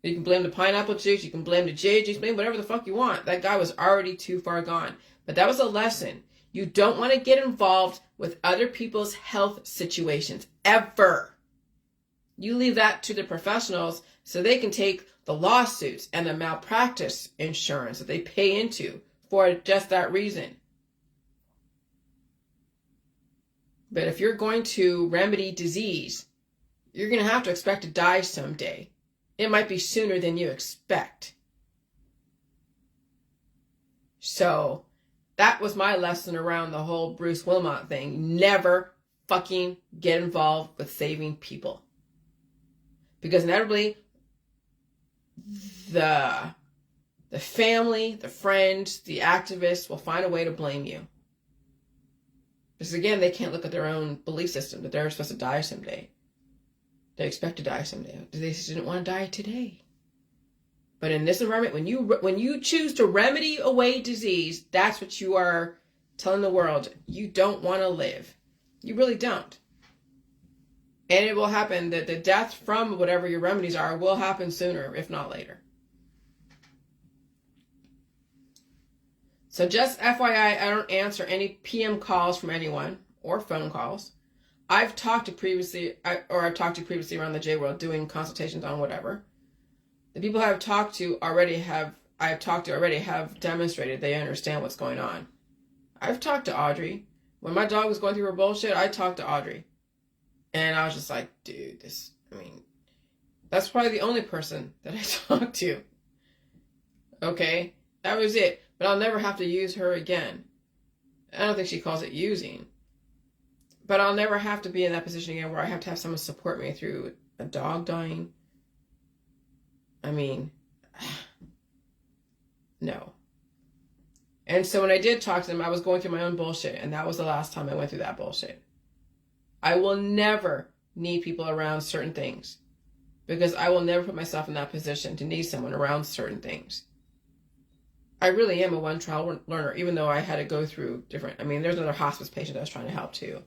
You can blame the pineapple juice. You can blame the J juice. Blame whatever the fuck you want. That guy was already too far gone. But that was a lesson. You don't want to get involved with other people's health situations. Ever. You leave that to the professionals so they can take the lawsuits and the malpractice insurance that they pay into for just that reason. But if you're going to remedy disease, you're going to have to expect to die someday. It might be sooner than you expect. So that was my lesson around the whole Bruce Wilmot thing. Never fucking get involved with saving people. Because inevitably, the family, the friends, the activists will find a way to blame you. Because again, they can't look at their own belief system that they're supposed to die someday. They expect to die someday. They just didn't want to die today. But in this environment, when you choose to remedy away disease, that's what you are telling the world. You don't want to live. You really don't. And it will happen that the death from whatever your remedies are will happen sooner, if not later. So just FYI, I don't answer any PM calls from anyone or phone calls. I've talked to previously around the J World doing consultations on whatever. The people I've talked to already have demonstrated they understand what's going on. I've talked to Audrey. When my dog was going through her bullshit, I talked to Audrey. And I was just like, dude, that's probably the only person that I talked to. Okay? That was it. But I'll never have to use her again. I don't think she calls it using. But I'll never have to be in that position again where I have to have someone support me through a dog dying. No. And so when I did talk to them, I was going through my own bullshit. And that was the last time I went through that bullshit. I will never need people around certain things. Because I will never put myself in that position to need someone around certain things. I really am a one trial learner, even though I had to go through different... there's another hospice patient I was trying to help too.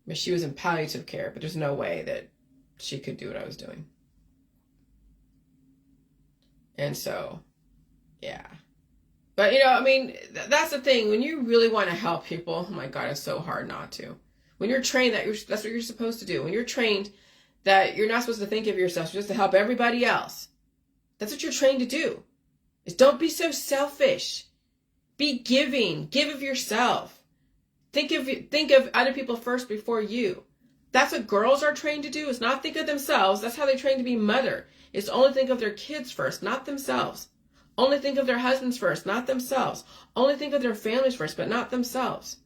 But she was in palliative care, but there's no way that she could do what I was doing. And so, yeah. But, that's the thing. When you really want to help people, oh my God, it's so hard not to. When you're trained that's what you're supposed to do. When you're trained that you're not supposed to think of yourself, you're just to help everybody else. That's what you're trained to do. Is don't be so selfish. Be giving. Give of yourself. Think of other people first before you. That's what girls are trained to do, is not think of themselves. That's how they train to be mother. Is to only think of their kids first, not themselves. only think of their husbands first, not themselves. Only think of their families first, but not themselves.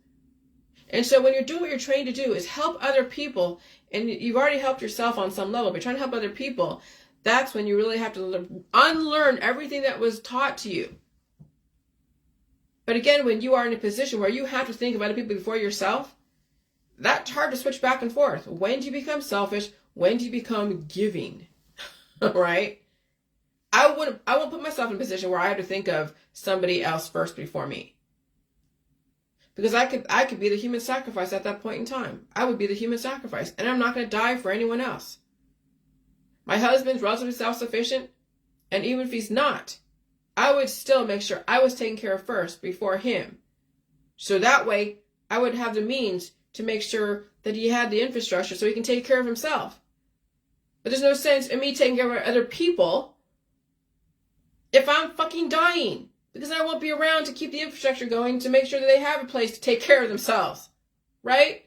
And so when you're doing what you're trained to do is help other people, and you've already helped yourself on some level, but you're trying to help other people, that's when you really have to unlearn everything that was taught to you. But again, when you are in a position where you have to think of other people before yourself, that's hard to switch back and forth. When do you become selfish? When do you become giving? Right? I won't put myself in a position where I have to think of somebody else first before me. Because I could be the human sacrifice at that point in time. I would be the human sacrifice, and I'm not going to die for anyone else. My husband's relatively self-sufficient, and even if he's not, I would still make sure I was taken care of first before him. So that way, I would have the means to make sure that he had the infrastructure so he can take care of himself. But there's no sense in me taking care of other people if I'm fucking dying. Because I won't be around to keep the infrastructure going to make sure that they have a place to take care of themselves. Right?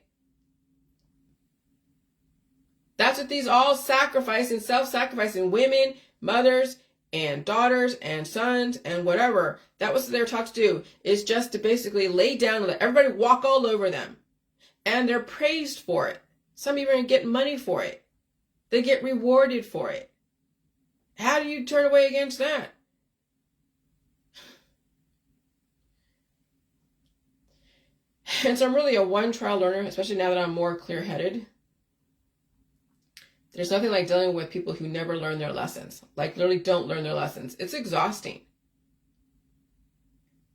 That's what these all sacrificing, self-sacrificing women, mothers, and daughters, and sons, and whatever. That was what they were taught to do. Is just to basically lay down and let everybody walk all over them. And they're praised for it. Some even get money for it. They get rewarded for it. How do you turn away against that? And so I'm really a one-trial learner, especially now that I'm more clear-headed. There's nothing like dealing with people who never learn their lessons. Like, literally don't learn their lessons. It's exhausting.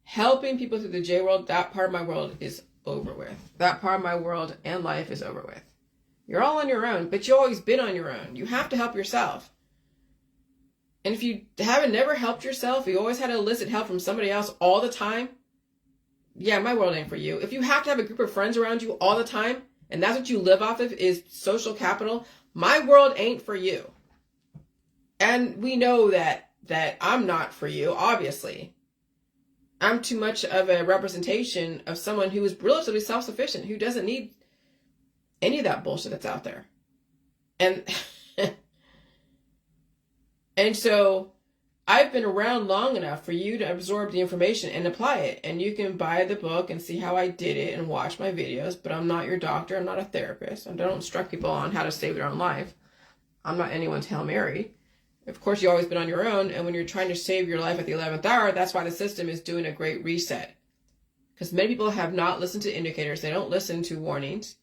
Helping people through the J world, that part of my world is over with. That part of my world and life is over with. You're all on your own, but you've always been on your own. You have to help yourself. And if you haven't never helped yourself, you always had to elicit help from somebody else all the time, yeah, my world ain't for you. If you have to have a group of friends around you all the time, and that's what you live off of is social capital, my world ain't for you. And we know that I'm not for you, obviously. I'm too much of a representation of someone who is relatively self-sufficient, who doesn't need any of that bullshit that's out there. And and so I've been around long enough for you to absorb the information and apply it. And you can buy the book and see how I did it and watch my videos, but I'm not your doctor. I'm not a therapist. I don't instruct people on how to save their own life. I'm not anyone's Hail Mary. Of course, you've always been on your own. And when you're trying to save your life at the 11th hour, that's why the system is doing a great reset. Because many people have not listened to indicators. They don't listen to warnings.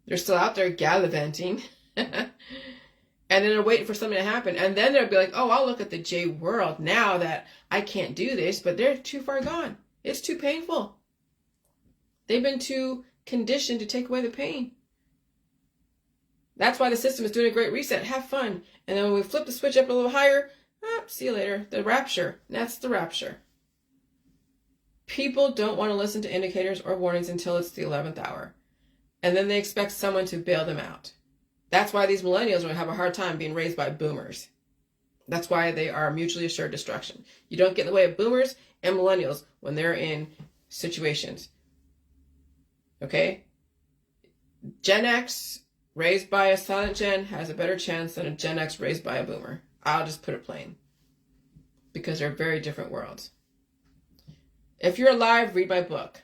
They're still out there gallivanting. And then they're waiting for something to happen. And then they'll be like, oh, I'll look at the J world now that I can't do this. But they're too far gone. It's too painful. They've been too conditioned to take away the pain. That's why the system is doing a great reset. Have fun. And then when we flip the switch up a little higher, see you later. The rapture. That's the rapture. People don't want to listen to indicators or warnings until it's the 11th hour. And then they expect someone to bail them out. That's why these millennials are going to have a hard time being raised by boomers. That's why they are mutually assured destruction. You don't get in the way of boomers and millennials when they're in situations. Okay? Gen X raised by a silent gen has a better chance than a Gen X raised by a boomer. I'll just put it plain. Because they're very different worlds. If you're alive, read my book.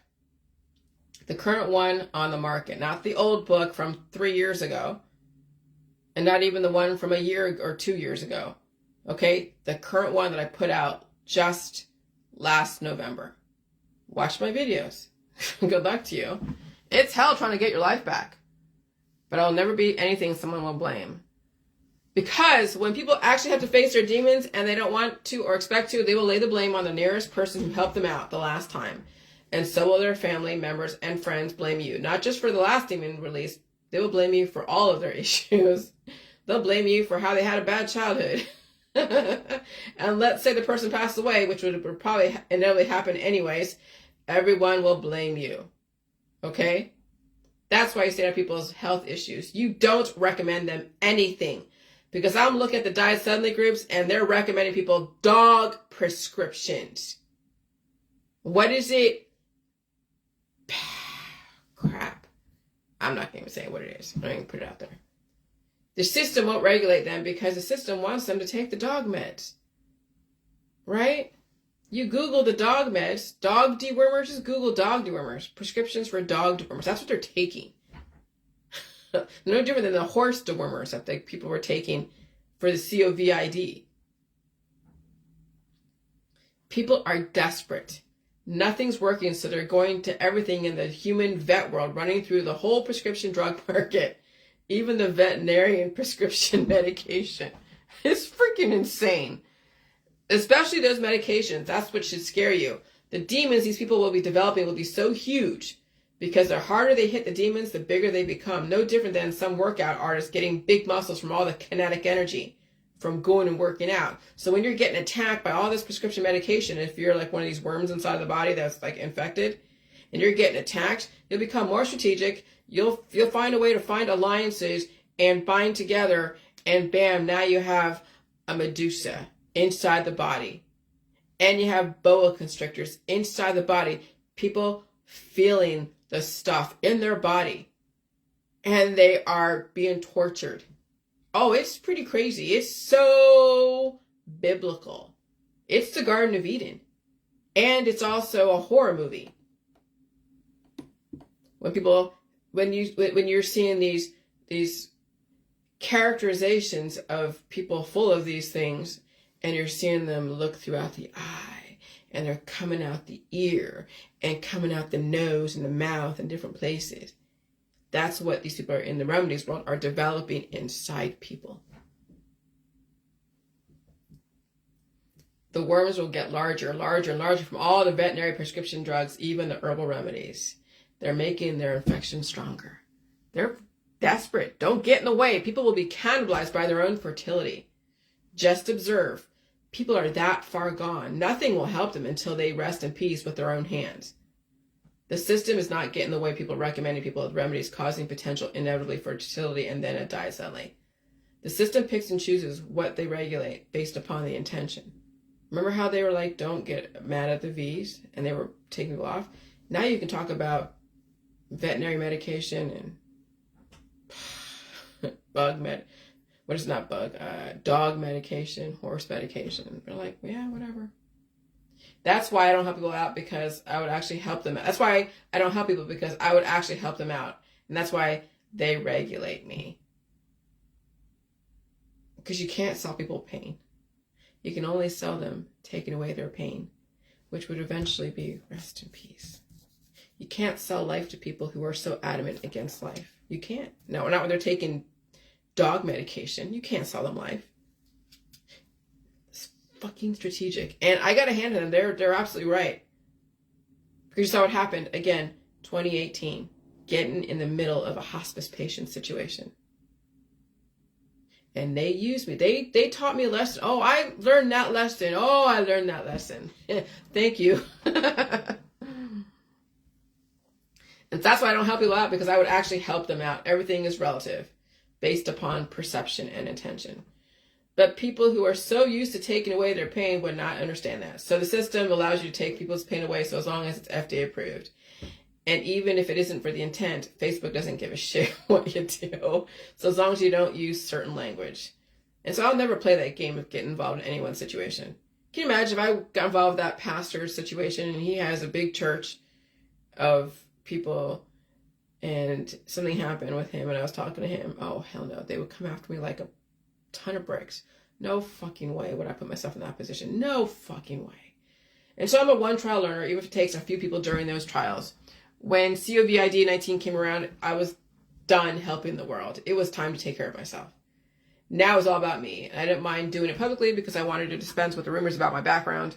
The current one on the market. Not the old book from 3 years ago. And not even the one from a year or 2 years ago. Okay? The current one that I put out just last November. Watch my videos. Good luck to you. It's hell trying to get your life back. But I'll never be anything someone will blame. Because when people actually have to face their demons and they don't want to or expect to, they will lay the blame on the nearest person who helped them out the last time. And so will their family members and friends blame you. Not just for the last demon release. They will blame you for all of their issues. They'll blame you for how they had a bad childhood. And let's say the person passed away, which would probably inevitably happen anyways. Everyone will blame you. Okay? That's why you stay on people's health issues. You don't recommend them anything. Because I'm looking at the diet suddenly groups and they're recommending people dog prescriptions. What is it? Crap. I'm not going to say what it is. I'm not going to put it out there. The system won't regulate them because the system wants them to take the dog meds. Right? You Google the dog meds, dog dewormers, just Google dog dewormers, prescriptions for dog dewormers. That's what they're taking. No different than the horse dewormers that people were taking for the COVID. People are desperate. Nothing's working, so they're going to everything in the human vet world, running through the whole prescription drug market, even the veterinarian prescription medication. It's freaking insane. Especially those medications. That's what should scare you. The demons these people will be developing will be so huge because the harder they hit the demons, the bigger they become. No different than some workout artists getting big muscles from all the kinetic energy from going and working out. So when you're getting attacked by all this prescription medication, if you're like one of these worms inside the body that's like infected and you're getting attacked, you'll become more strategic. You'll find a way to find alliances and bind together, and bam, now you have a Medusa inside the body. And you have boa constrictors inside the body. People feeling the stuff in their body. And they are being tortured. Oh, it's pretty crazy. It's so biblical. It's the Garden of Eden. And it's also a horror movie. When you're seeing these characterizations of people full of these things, and you're seeing them look throughout the eye, and they're coming out the ear, and coming out the nose and the mouth and different places. That's what these people are in the remedies world are developing inside people. The worms will get larger and larger and larger from all the veterinary prescription drugs, even the herbal remedies. They're making their infection stronger. They're desperate. Don't get in the way. People will be cannibalized by their own fertility. Just observe. People are that far gone. Nothing will help them until they rest in peace with their own hands. The system is not getting in the way. People recommending people with remedies causing potential inevitably fertility, and then it dies suddenly. The system picks and chooses what they regulate based upon the intention. Remember how they were like, don't get mad at the V's, and they were taking people off? Now you can talk about veterinary medication and dog medication, horse medication. They're like, yeah, whatever. That's why I don't help people out, because I would actually help them. That's why I don't help people, because I would actually help them out. And that's why they regulate me. Because you can't sell people pain. You can only sell them taking away their pain, which would eventually be rest in peace. You can't sell life to people who are so adamant against life. You can't. No, not when they're taking dog medication. You can't sell them life. It's fucking strategic. And I gotta hand them, they're absolutely right. Because you saw what happened, again, 2018, getting in the middle of a hospice patient situation. And they used me. They taught me a lesson. Oh, I learned that lesson. Oh, I learned that lesson. Thank you. And that's why I don't help people out, because I would actually help them out. Everything is relative, based upon perception and intention. But people who are so used to taking away their pain would not understand that. So the system allows you to take people's pain away, so as long as it's FDA approved. And even if it isn't for the intent, Facebook doesn't give a shit what you do. So as long as you don't use certain language. And so I'll never play that game of getting involved in anyone's situation. Can you imagine if I got involved with that pastor's situation and he has a big church of people and something happened with him and I was talking to him? Oh, hell no. They would come after me like a ton of bricks. No fucking way would I put myself in that position. No fucking way. And so I'm a one trial learner, even if it takes a few people during those trials. When COVID-19 came around, I was done helping the world. It was time to take care of myself. Now it's all about me. And I didn't mind doing it publicly because I wanted to dispense with the rumors about my background.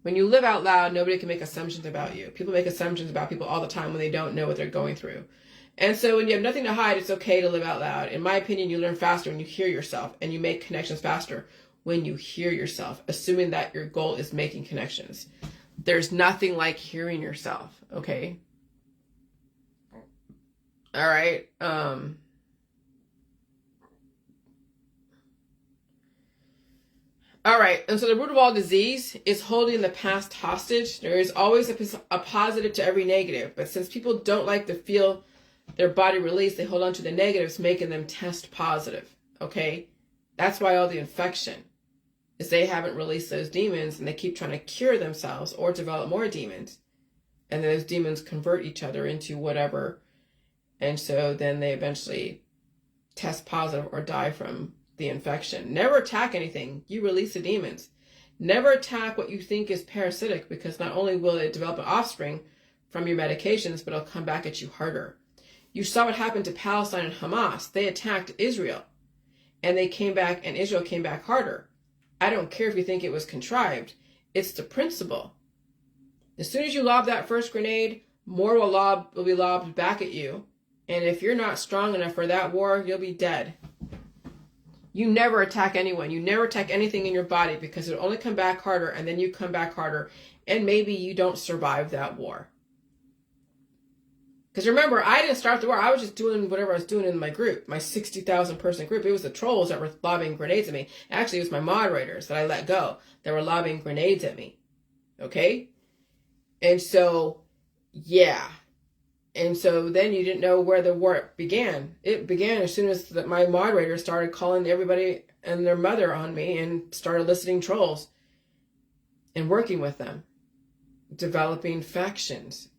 When you live out loud, nobody can make assumptions about you. People make assumptions about people all the time when they don't know what they're going through. And so when you have nothing to hide, it's okay to live out loud. In my opinion, you learn faster when you hear yourself, and you make connections faster when you hear yourself, assuming that your goal is making connections. There's nothing like hearing yourself, okay? All right. All right. And so the root of all disease is holding the past hostage. There is always a positive to every negative. But since people don't like to feel their body release, they hold on to the negatives, making them test positive, okay? That's why all the infection. is they haven't released those demons, and they keep trying to cure themselves or develop more demons. And those demons convert each other into whatever. And so then they eventually test positive or die from the infection. Never attack anything. You release the demons. Never attack what you think is parasitic, because not only will it develop an offspring from your medications, but it'll come back at you harder. You saw what happened to Palestine and Hamas. They attacked Israel, and they came back, and Israel came back harder. I don't care if you think it was contrived. It's the principle. As soon as you lob that first grenade, more will be lobbed back at you. And if you're not strong enough for that war, you'll be dead. You never attack anyone. You never attack anything in your body, because it'll only come back harder, and then you come back harder, and maybe you don't survive that war. Because remember, I didn't start the war. I was just doing whatever I was doing in my group, my 60,000 person group. It was the trolls that were lobbing grenades at me. Actually, it was my moderators that I let go that were lobbing grenades at me. Okay? And so, yeah. And so then you didn't know where the war began. It began as soon as my moderators started calling everybody and their mother on me and started eliciting trolls and working with them, developing factions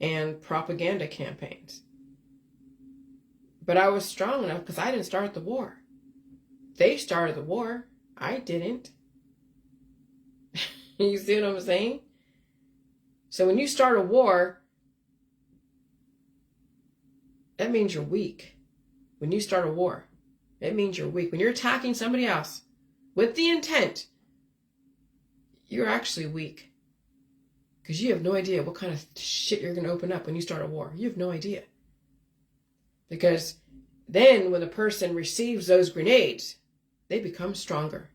and propaganda campaigns. But I was strong enough because I didn't start the war. They started the war. I didn't. You see what I'm saying? So when you start a war, that means you're weak. When you start a war, it means you're weak. When you're attacking somebody else with the intent, you're actually weak. Because you have no idea what kind of shit you're going to open up when you start a war. You have no idea. Because then when the person receives those grenades, they become stronger.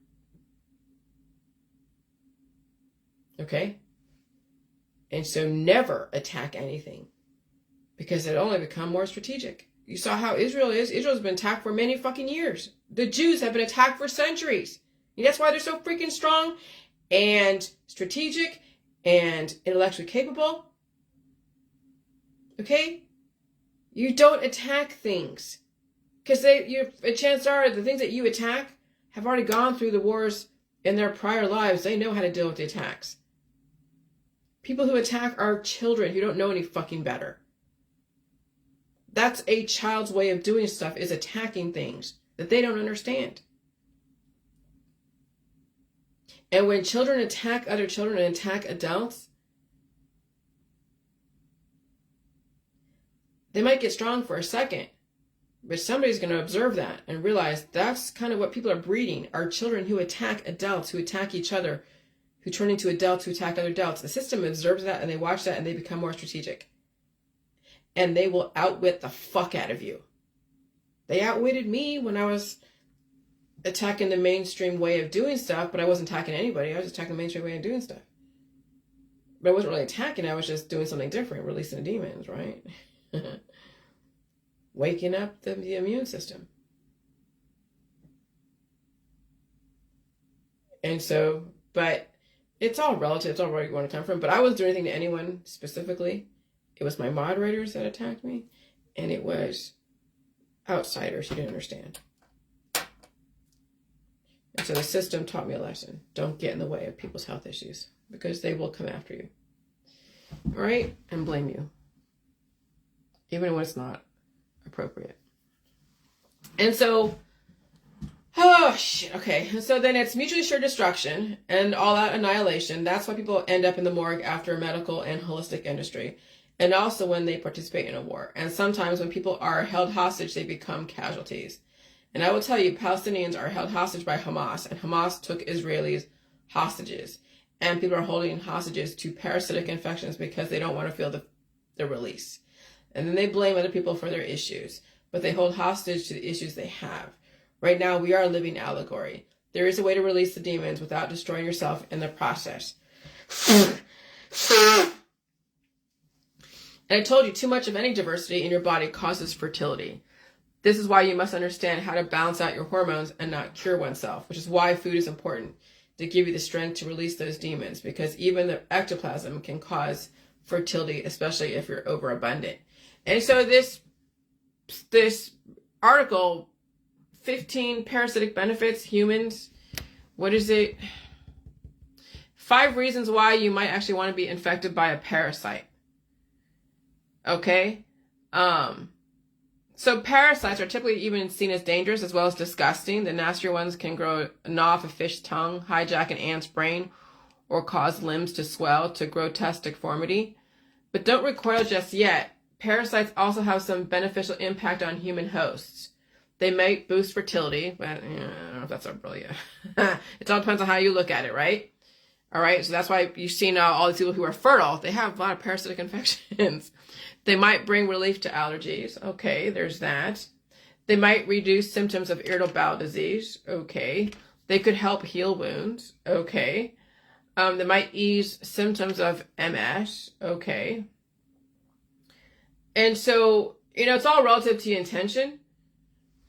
Okay? And so never attack anything, because it only become more strategic. You saw how Israel is. Israel's been attacked for many fucking years. The Jews have been attacked for centuries. And that's why they're so freaking strong and strategic and intellectually capable. Okay? You don't attack things, because chances are the things that you attack have already gone through the wars in their prior lives. They know how to deal with the attacks. People who attack are children who don't know any fucking better. That's a child's way of doing stuff, is attacking things that they don't understand. And when children attack other children and attack adults, they might get strong for a second, but somebody's going to observe that and realize that's kind of what people are breeding, are children who attack adults, who attack each other, who turn into adults who attack other adults. The system observes that, and they watch that, and they become more strategic. And they will outwit the fuck out of you. They outwitted me when I was attacking the mainstream way of doing stuff, but I wasn't attacking anybody. I was attacking the mainstream way of doing stuff. But I wasn't really attacking. I was just doing something different, releasing the demons, right? Waking up the immune system. And so, but it's all relative. It's all where you want to come from. But I wasn't doing anything to anyone specifically. It was my moderators that attacked me, and it was outsiders who didn't understand. And so the system taught me a lesson. Don't get in the way of people's health issues, because they will come after you. All right? And blame you, even when it's not appropriate. And so, oh shit, okay. And so then it's mutually assured destruction and all-out annihilation. That's why people end up in the morgue after a medical and holistic industry. And also when they participate in a war. And sometimes when people are held hostage, they become casualties. And I will tell you, Palestinians are held hostage by Hamas, and Hamas took Israelis hostages. And people are holding hostages to parasitic infections because they don't want to feel the release. And then they blame other people for their issues, but they hold hostage to the issues they have. Right now, we are a living allegory. There is a way to release the demons without destroying yourself in the process. And I told you, too much of any diversity in your body causes fertility. This is why you must understand how to balance out your hormones and not cure oneself, which is why food is important, to give you the strength to release those demons, because even the ectoplasm can cause fertility, especially if you're overabundant. And so this article, 15 parasitic benefits humans what is it? 5 reasons why you might actually want to be infected by a parasite. Okay? So parasites are typically even seen as dangerous as well as disgusting. The nastier ones can gnaw off a fish's tongue, hijack an ant's brain, or cause limbs to swell to grotesque deformity. But don't recoil just yet. Parasites also have some beneficial impact on human hosts. They might boost fertility, but I don't know if that's really it all depends on how you look at it, right? All right, so that's why you've seen all these people who are fertile, they have a lot of parasitic infections. They might bring relief to allergies. Okay, there's that. They might reduce symptoms of irritable bowel disease. Okay. They could help heal wounds. Okay. They might ease symptoms of MS. Okay. And so, it's all relative to your intention.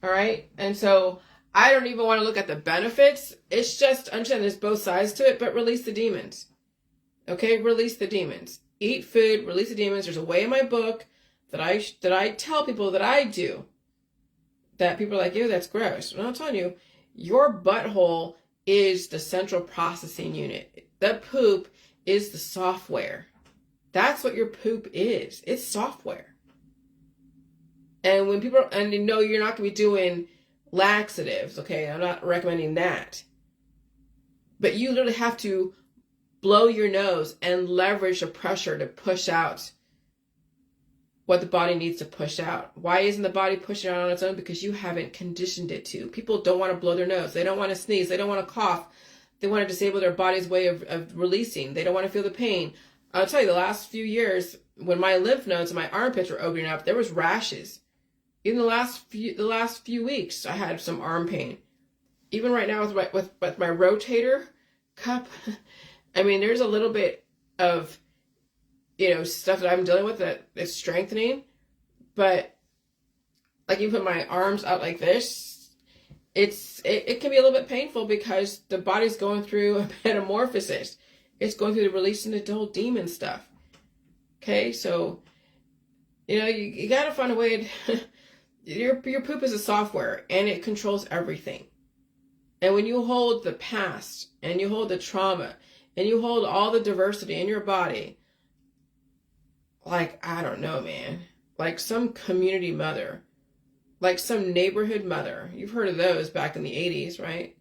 All right. And so I don't even want to look at the benefits. It's just understand there's both sides to it, but release the demons. Okay. Release the demons. Eat food, release the demons. There's a way in my book that I tell people that I do. That people are like, ew, that's gross. Well, I'm telling you, your butthole is the central processing unit. The poop is the software. That's what your poop is. It's software. And when people, and you're not going to be doing laxatives, okay? I'm not recommending that. But you literally have to blow your nose and leverage the pressure to push out what the body needs to push out. Why isn't the body pushing out on its own? Because you haven't conditioned it to. People don't want to blow their nose. They don't want to sneeze. They don't want to cough. They want to disable their body's way of releasing. They don't want to feel the pain. I'll tell you, the last few years, when my lymph nodes and my armpits were opening up, there was rashes. Even the last few weeks, I had some arm pain. Even right now with my rotator cup, I mean, there's a little bit of, stuff that I'm dealing with that is strengthening. But like you put my arms out like this, it can be a little bit painful because the body's going through a metamorphosis. It's going through the releasing the whole demon stuff. Okay, so, you got to find a way to... Your poop is a software and it controls everything. And when you hold the past and you hold the trauma and you hold all the diversity in your body, like, I don't know, man, like some community mother, like some neighborhood mother. You've heard of those back in the 80s, right?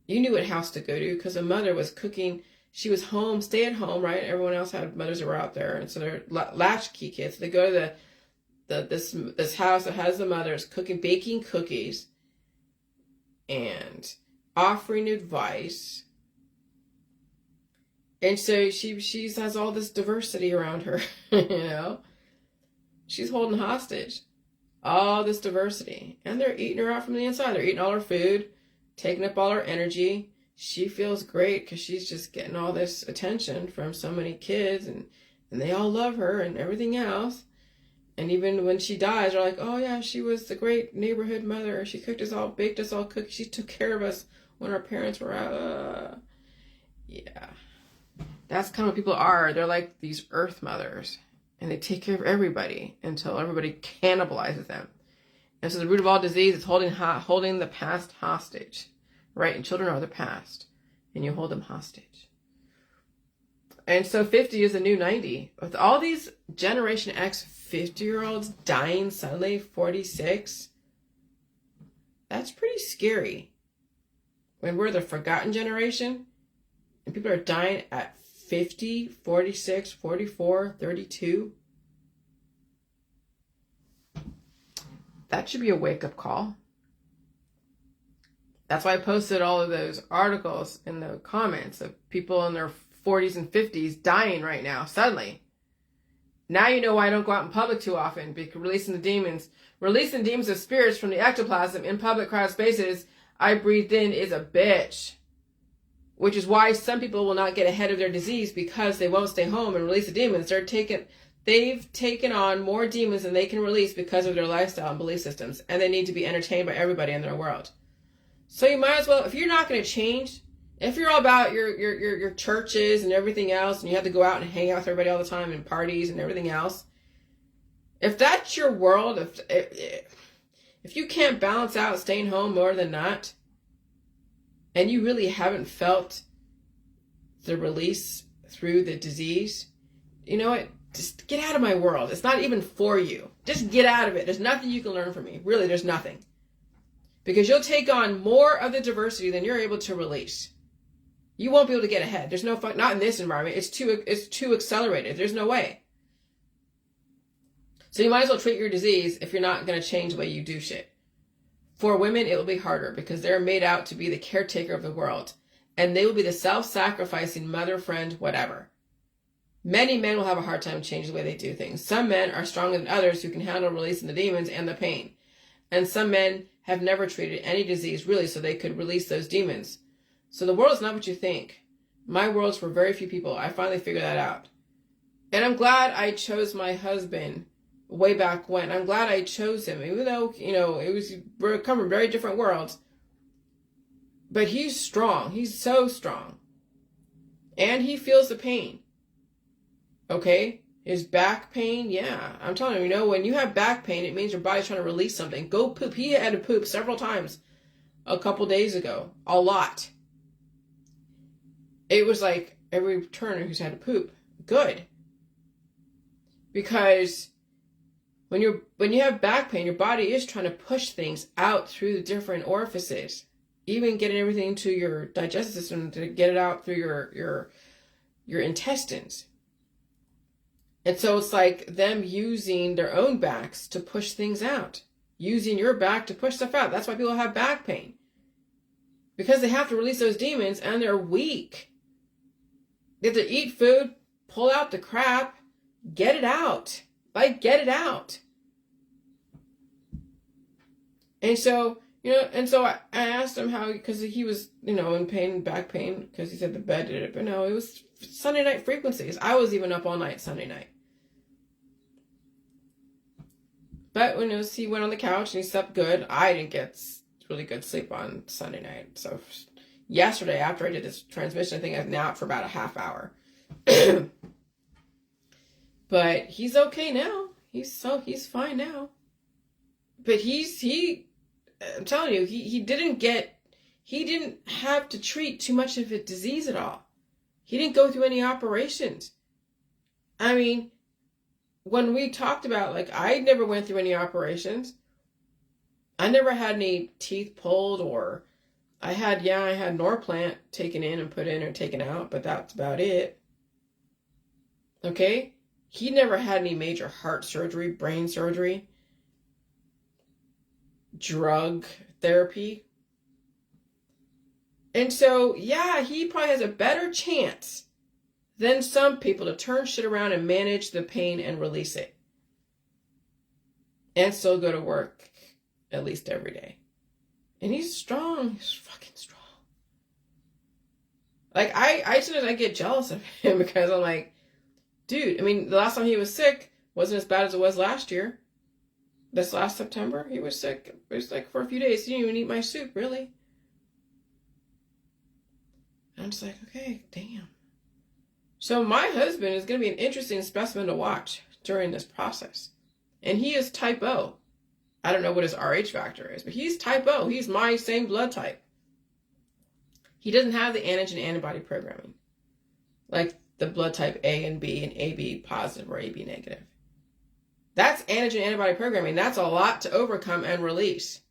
You knew what house to go to because a mother was cooking. She was home, stay at home, right? Everyone else had mothers that were out there. And so they're latchkey kids. They go to this house that has the mothers baking cookies and offering advice. And so she has all this diversity around her, She's holding hostage all this diversity. And they're eating her out from the inside. They're eating all her food, taking up all her energy. She feels great because she's just getting all this attention from so many kids and they all love her and everything else. And even when she dies, they're like, oh yeah, she was the great neighborhood mother. She baked us all cookies. She took care of us when our parents were out. Yeah. That's kind of what people are. They're like these earth mothers. And they take care of everybody until everybody cannibalizes them. And so the root of all disease is holding the past hostage. Right? And children are the past. And you hold them hostage. And so 50 is a new 90. With all these Generation X 50-year-olds dying suddenly, 46, that's pretty scary. When we're the forgotten generation, and people are dying at 50, 46, 44, 32. That should be a wake-up call. That's why I posted all of those articles in the comments of people in their 40s and 50s dying right now, suddenly. Now you know why I don't go out in public too often, because releasing the demons of spirits from the ectoplasm in public crowded spaces I breathed in is a bitch. Which is why some people will not get ahead of their disease because they won't stay home and release the demons. They've taken on more demons than they can release because of their lifestyle and belief systems, and they need to be entertained by everybody in their world. So you might as well, if you're not going to change, if you're all about your churches and everything else, and you have to go out and hang out with everybody all the time and parties and everything else, if that's your world, if you can't balance out staying home more than not, and you really haven't felt the release through the disease, you know what? Just get out of my world. It's not even for you. Just get out of it. There's nothing you can learn from me. Really, there's nothing. Because you'll take on more of the diversity than you're able to release. You won't be able to get ahead. There's no fun, not in this environment. It's too accelerated. There's no way. So you might as well treat your disease if you're not going to change the way you do shit. For women, it will be harder because they're made out to be the caretaker of the world. And they will be the self-sacrificing mother, friend, whatever. Many men will have a hard time changing the way they do things. Some men are stronger than others who can handle releasing the demons and the pain. And some men have never treated any disease really so they could release those demons. So the world is not what you think. My world's for very few people. I finally figured that out. And I'm glad I chose my husband way back when. I'm glad I chose him, even though, we're coming from very different worlds. But he's strong. He's so strong. And he feels the pain. Okay? His back pain, yeah. I'm telling you, when you have back pain, it means your body's trying to release something. Go poop. He had to poop several times a couple days ago. A lot. It was like every turner who's had to poop. Good. Because when you have back pain, your body is trying to push things out through the different orifices. Even getting everything to your digestive system to get it out through your intestines. And so it's like them using their own backs to push things out. Using your back to push stuff out. That's why people have back pain. Because they have to release those demons and they're weak. They have to eat food, pull out the crap, get it out. Get it out. And so, I asked him how, because he was, in pain, back pain, because he said the bed did it. But no, it was Sunday night frequencies. I was even up all night Sunday night. But he went on the couch and he slept good. I didn't get really good sleep on Sunday night. So yesterday, after I did this transmission, I think I napped for about a half hour. But he's okay now. He's fine now. But I'm telling you, he didn't have to treat too much of a disease at all. He didn't go through any operations. I mean, when we talked about, I never went through any operations. I never had any teeth pulled, or I had Norplant taken in and put in or taken out, but that's about it. Okay? He never had any major heart surgery, brain surgery, drug therapy. And so, he probably has a better chance than some people to turn shit around and manage the pain and release it. And still go to work at least every day. And he's strong. He's fucking strong. Sometimes I get jealous of him because I'm like, dude, the last time he was sick wasn't as bad as it was last year. This last September, he was sick. It was for a few days. He didn't even eat my soup, really. I'm just like, okay, damn. So my husband is going to be an interesting specimen to watch during this process. And he is type O. I don't know what his RH factor is, but he's type O. He's my same blood type. He doesn't have the antigen antibody programming. Like the blood type A and B and AB positive or AB negative. That's antigen antibody programming. That's a lot to overcome and release.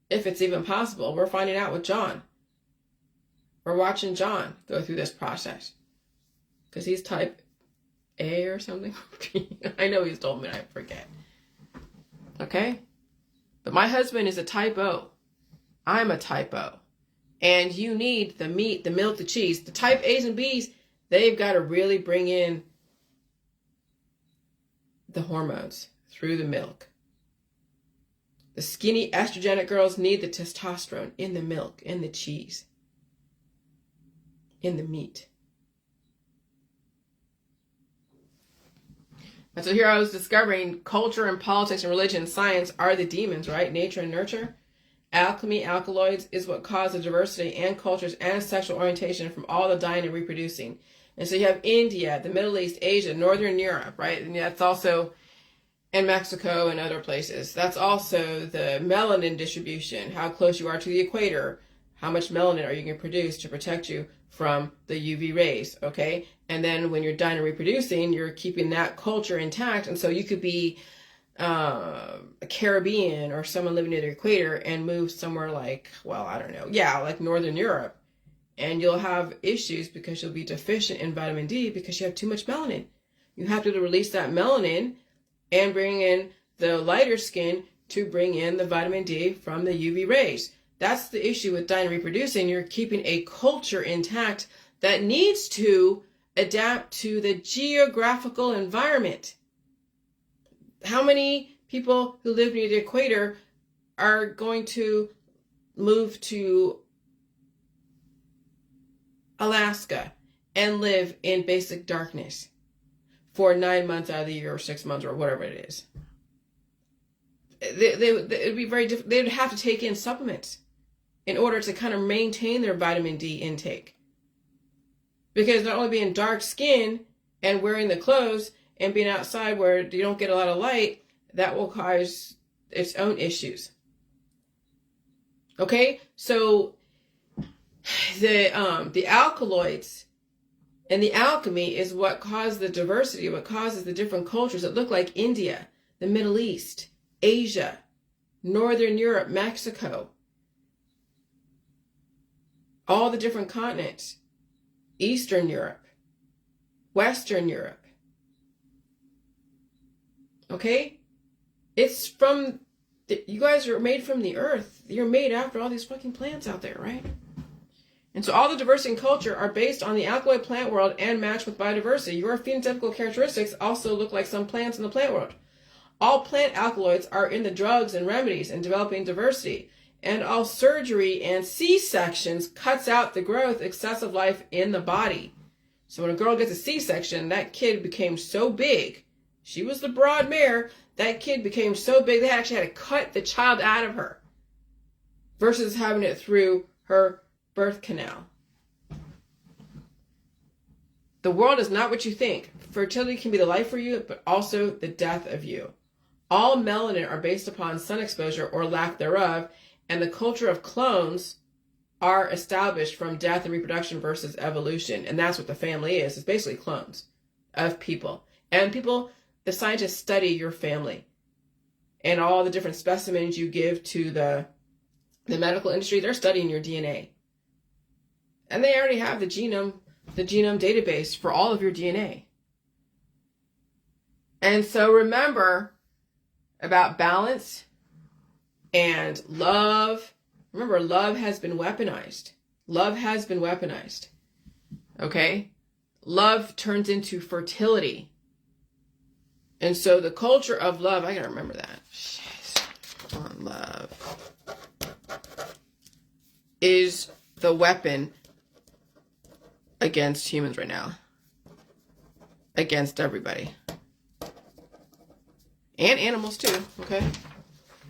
If it's even possible. We're finding out with John. We're watching John go through this process. Because he's type A or something. I know he's told me, I forget. Okay? But my husband is a type O. I'm a type O. And you need the meat, the milk, the cheese. The type A's and B's, they've got to really bring in the hormones through the milk. The skinny estrogenic girls need the testosterone in the milk, in the cheese, in the meat. And so here I was discovering culture and politics and religion and science are the demons, right? Nature and nurture. Alchemy, alkaloids is what caused the diversity and cultures and sexual orientation from all the dying and reproducing. And so you have India, the Middle East, Asia, Northern Europe, right? And that's also in Mexico and other places. That's also the melanin distribution, how close you are to the equator, How much melanin are you going to produce to protect you from the UV rays, okay? And then when you're done and reproducing, you're keeping that culture intact. And so you could be a Caribbean or someone living near the equator and move somewhere like, well, I don't know, yeah, like Northern Europe. And you'll have issues because you'll be deficient in vitamin D because you have too much melanin. You have to release that melanin and bring in the lighter skin to bring in the vitamin D from the UV rays. That's the issue with dying and reproducing. You're keeping a culture intact that needs to adapt to the geographical environment. How many people who live near the equator are going to move to Alaska and live in basic darkness for 9 months out of the year or 6 months or whatever it is? It'd be very difficult. They would have to take in supplements in order to kind of maintain their vitamin D intake. Because not only being dark skin and wearing the clothes and being outside where you don't get a lot of light, that will cause its own issues. Okay, so the alkaloids and the alchemy is what caused the diversity, what causes the different cultures that look like India, the Middle East, Asia, Northern Europe, Mexico, all the different continents, Eastern Europe, Western Europe. Okay? It's from, you guys are made from the earth. You're made after all these fucking plants out there, right? And so all the diversity and culture are based on the alkaloid plant world and match with biodiversity. Your phenotypical characteristics also look like some plants in the plant world. All plant alkaloids are in the drugs and remedies and developing diversity. And all surgery and C-sections cuts out the growth, excessive life in the body. So when a girl gets a C-section, that kid became so big. She was the broad mare. That kid became so big, they actually had to cut the child out of her versus having it through her birth canal. The world is not what you think. Fertility can be the life for you, but also the death of you. All melanin are based upon sun exposure or lack thereof, and the culture of clones are established from death and reproduction versus evolution. And that's what the family is. It's basically clones of people. And people, the scientists study your family. And all the different specimens you give to the medical industry, they're studying your DNA. And they already have the genome database for all of your DNA. And so remember about balance and love. Remember, love has been weaponized. Love has been weaponized. Okay? Love turns into fertility. And so the culture of love, I gotta remember that. Shit. On love is the weapon against humans right now. Against everybody. And animals too, okay?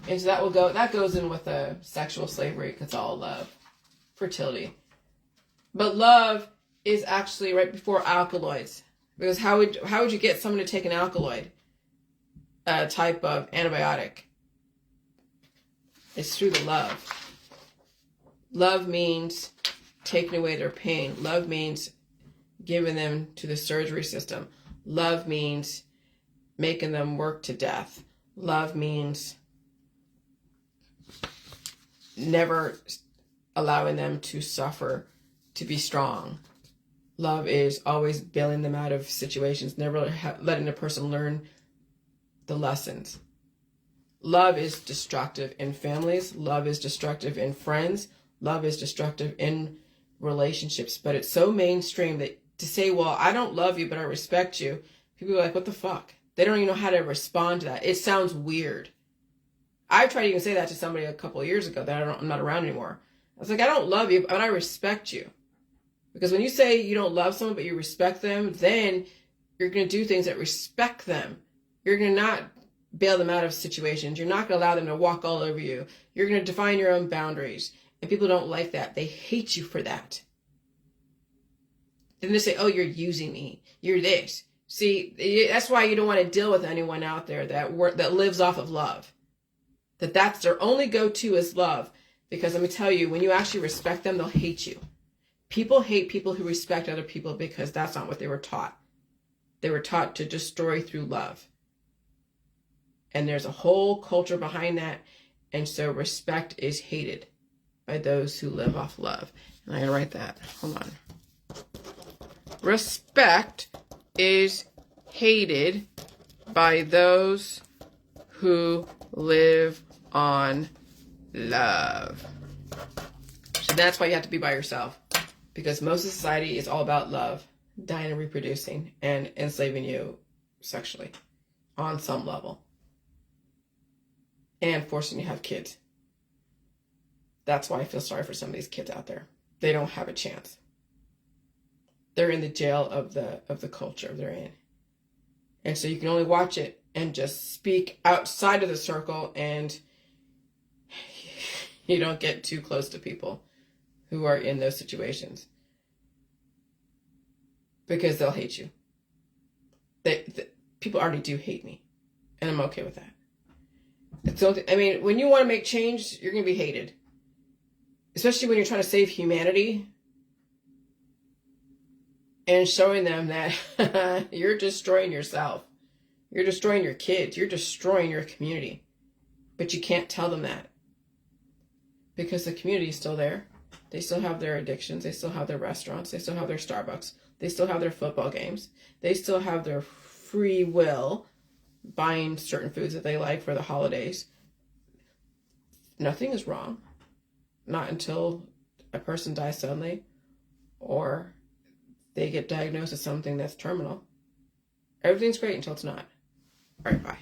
And so that goes in with sexual slavery, because it's all love. Fertility. But love is actually right before alkaloids. Because how would you get someone to take an alkaloid? A type of antibiotic. It's through the love. Love means taking away their pain. Love means giving them to the surgery system. Love means making them work to death. Love means never allowing them to suffer, to be strong. Love is always bailing them out of situations, never letting a person learn the lessons. Love is destructive in families. Love is destructive in friends. Love is destructive in relationships. But it's so mainstream that to say, well, I don't love you, but I respect you. People are like, what the fuck? They don't even know how to respond to that. It sounds weird. I tried to even say that to somebody a couple of years ago that I'm not around anymore. I was like, I don't love you, but I respect you. Because when you say you don't love someone, but you respect them, then you're going to do things that respect them. You're going to not bail them out of situations. You're not going to allow them to walk all over you. You're going to define your own boundaries. And people don't like that. They hate you for that. Then they say, oh, you're using me. You're this. See, that's why you don't want to deal with anyone out there that lives off of love. That's their only go-to is love. Because let me tell you, when you actually respect them, they'll hate you. People hate people who respect other people because that's not what they were taught. They were taught to destroy through love. And there's a whole culture behind that. And so respect is hated by those who live off love. And I'm going to write that. Hold on. Respect is hated by those who live on love. So that's why you have to be by yourself. Because most of society is all about love, dying and reproducing, and enslaving you sexually on some level. And forcing you to have kids. That's why I feel sorry for some of these kids out there. They don't have a chance. They're in the jail of the culture they're in. And so you can only watch it and just speak outside of the circle, and you don't get too close to people who are in those situations. Because they'll hate you. People already do hate me. And I'm okay with that. So, I mean, when you want to make change, you're going to be hated. Especially when you're trying to save humanity. And showing them that you're destroying yourself. You're destroying your kids. You're destroying your community. But you can't tell them that. Because the community is still there. They still have their addictions. They still have their restaurants. They still have their Starbucks. They still have their football games. They still have their free will buying certain foods that they like for the holidays. Nothing is wrong. Not until a person dies suddenly or they get diagnosed with something that's terminal. Everything's great until it's not. All right, bye.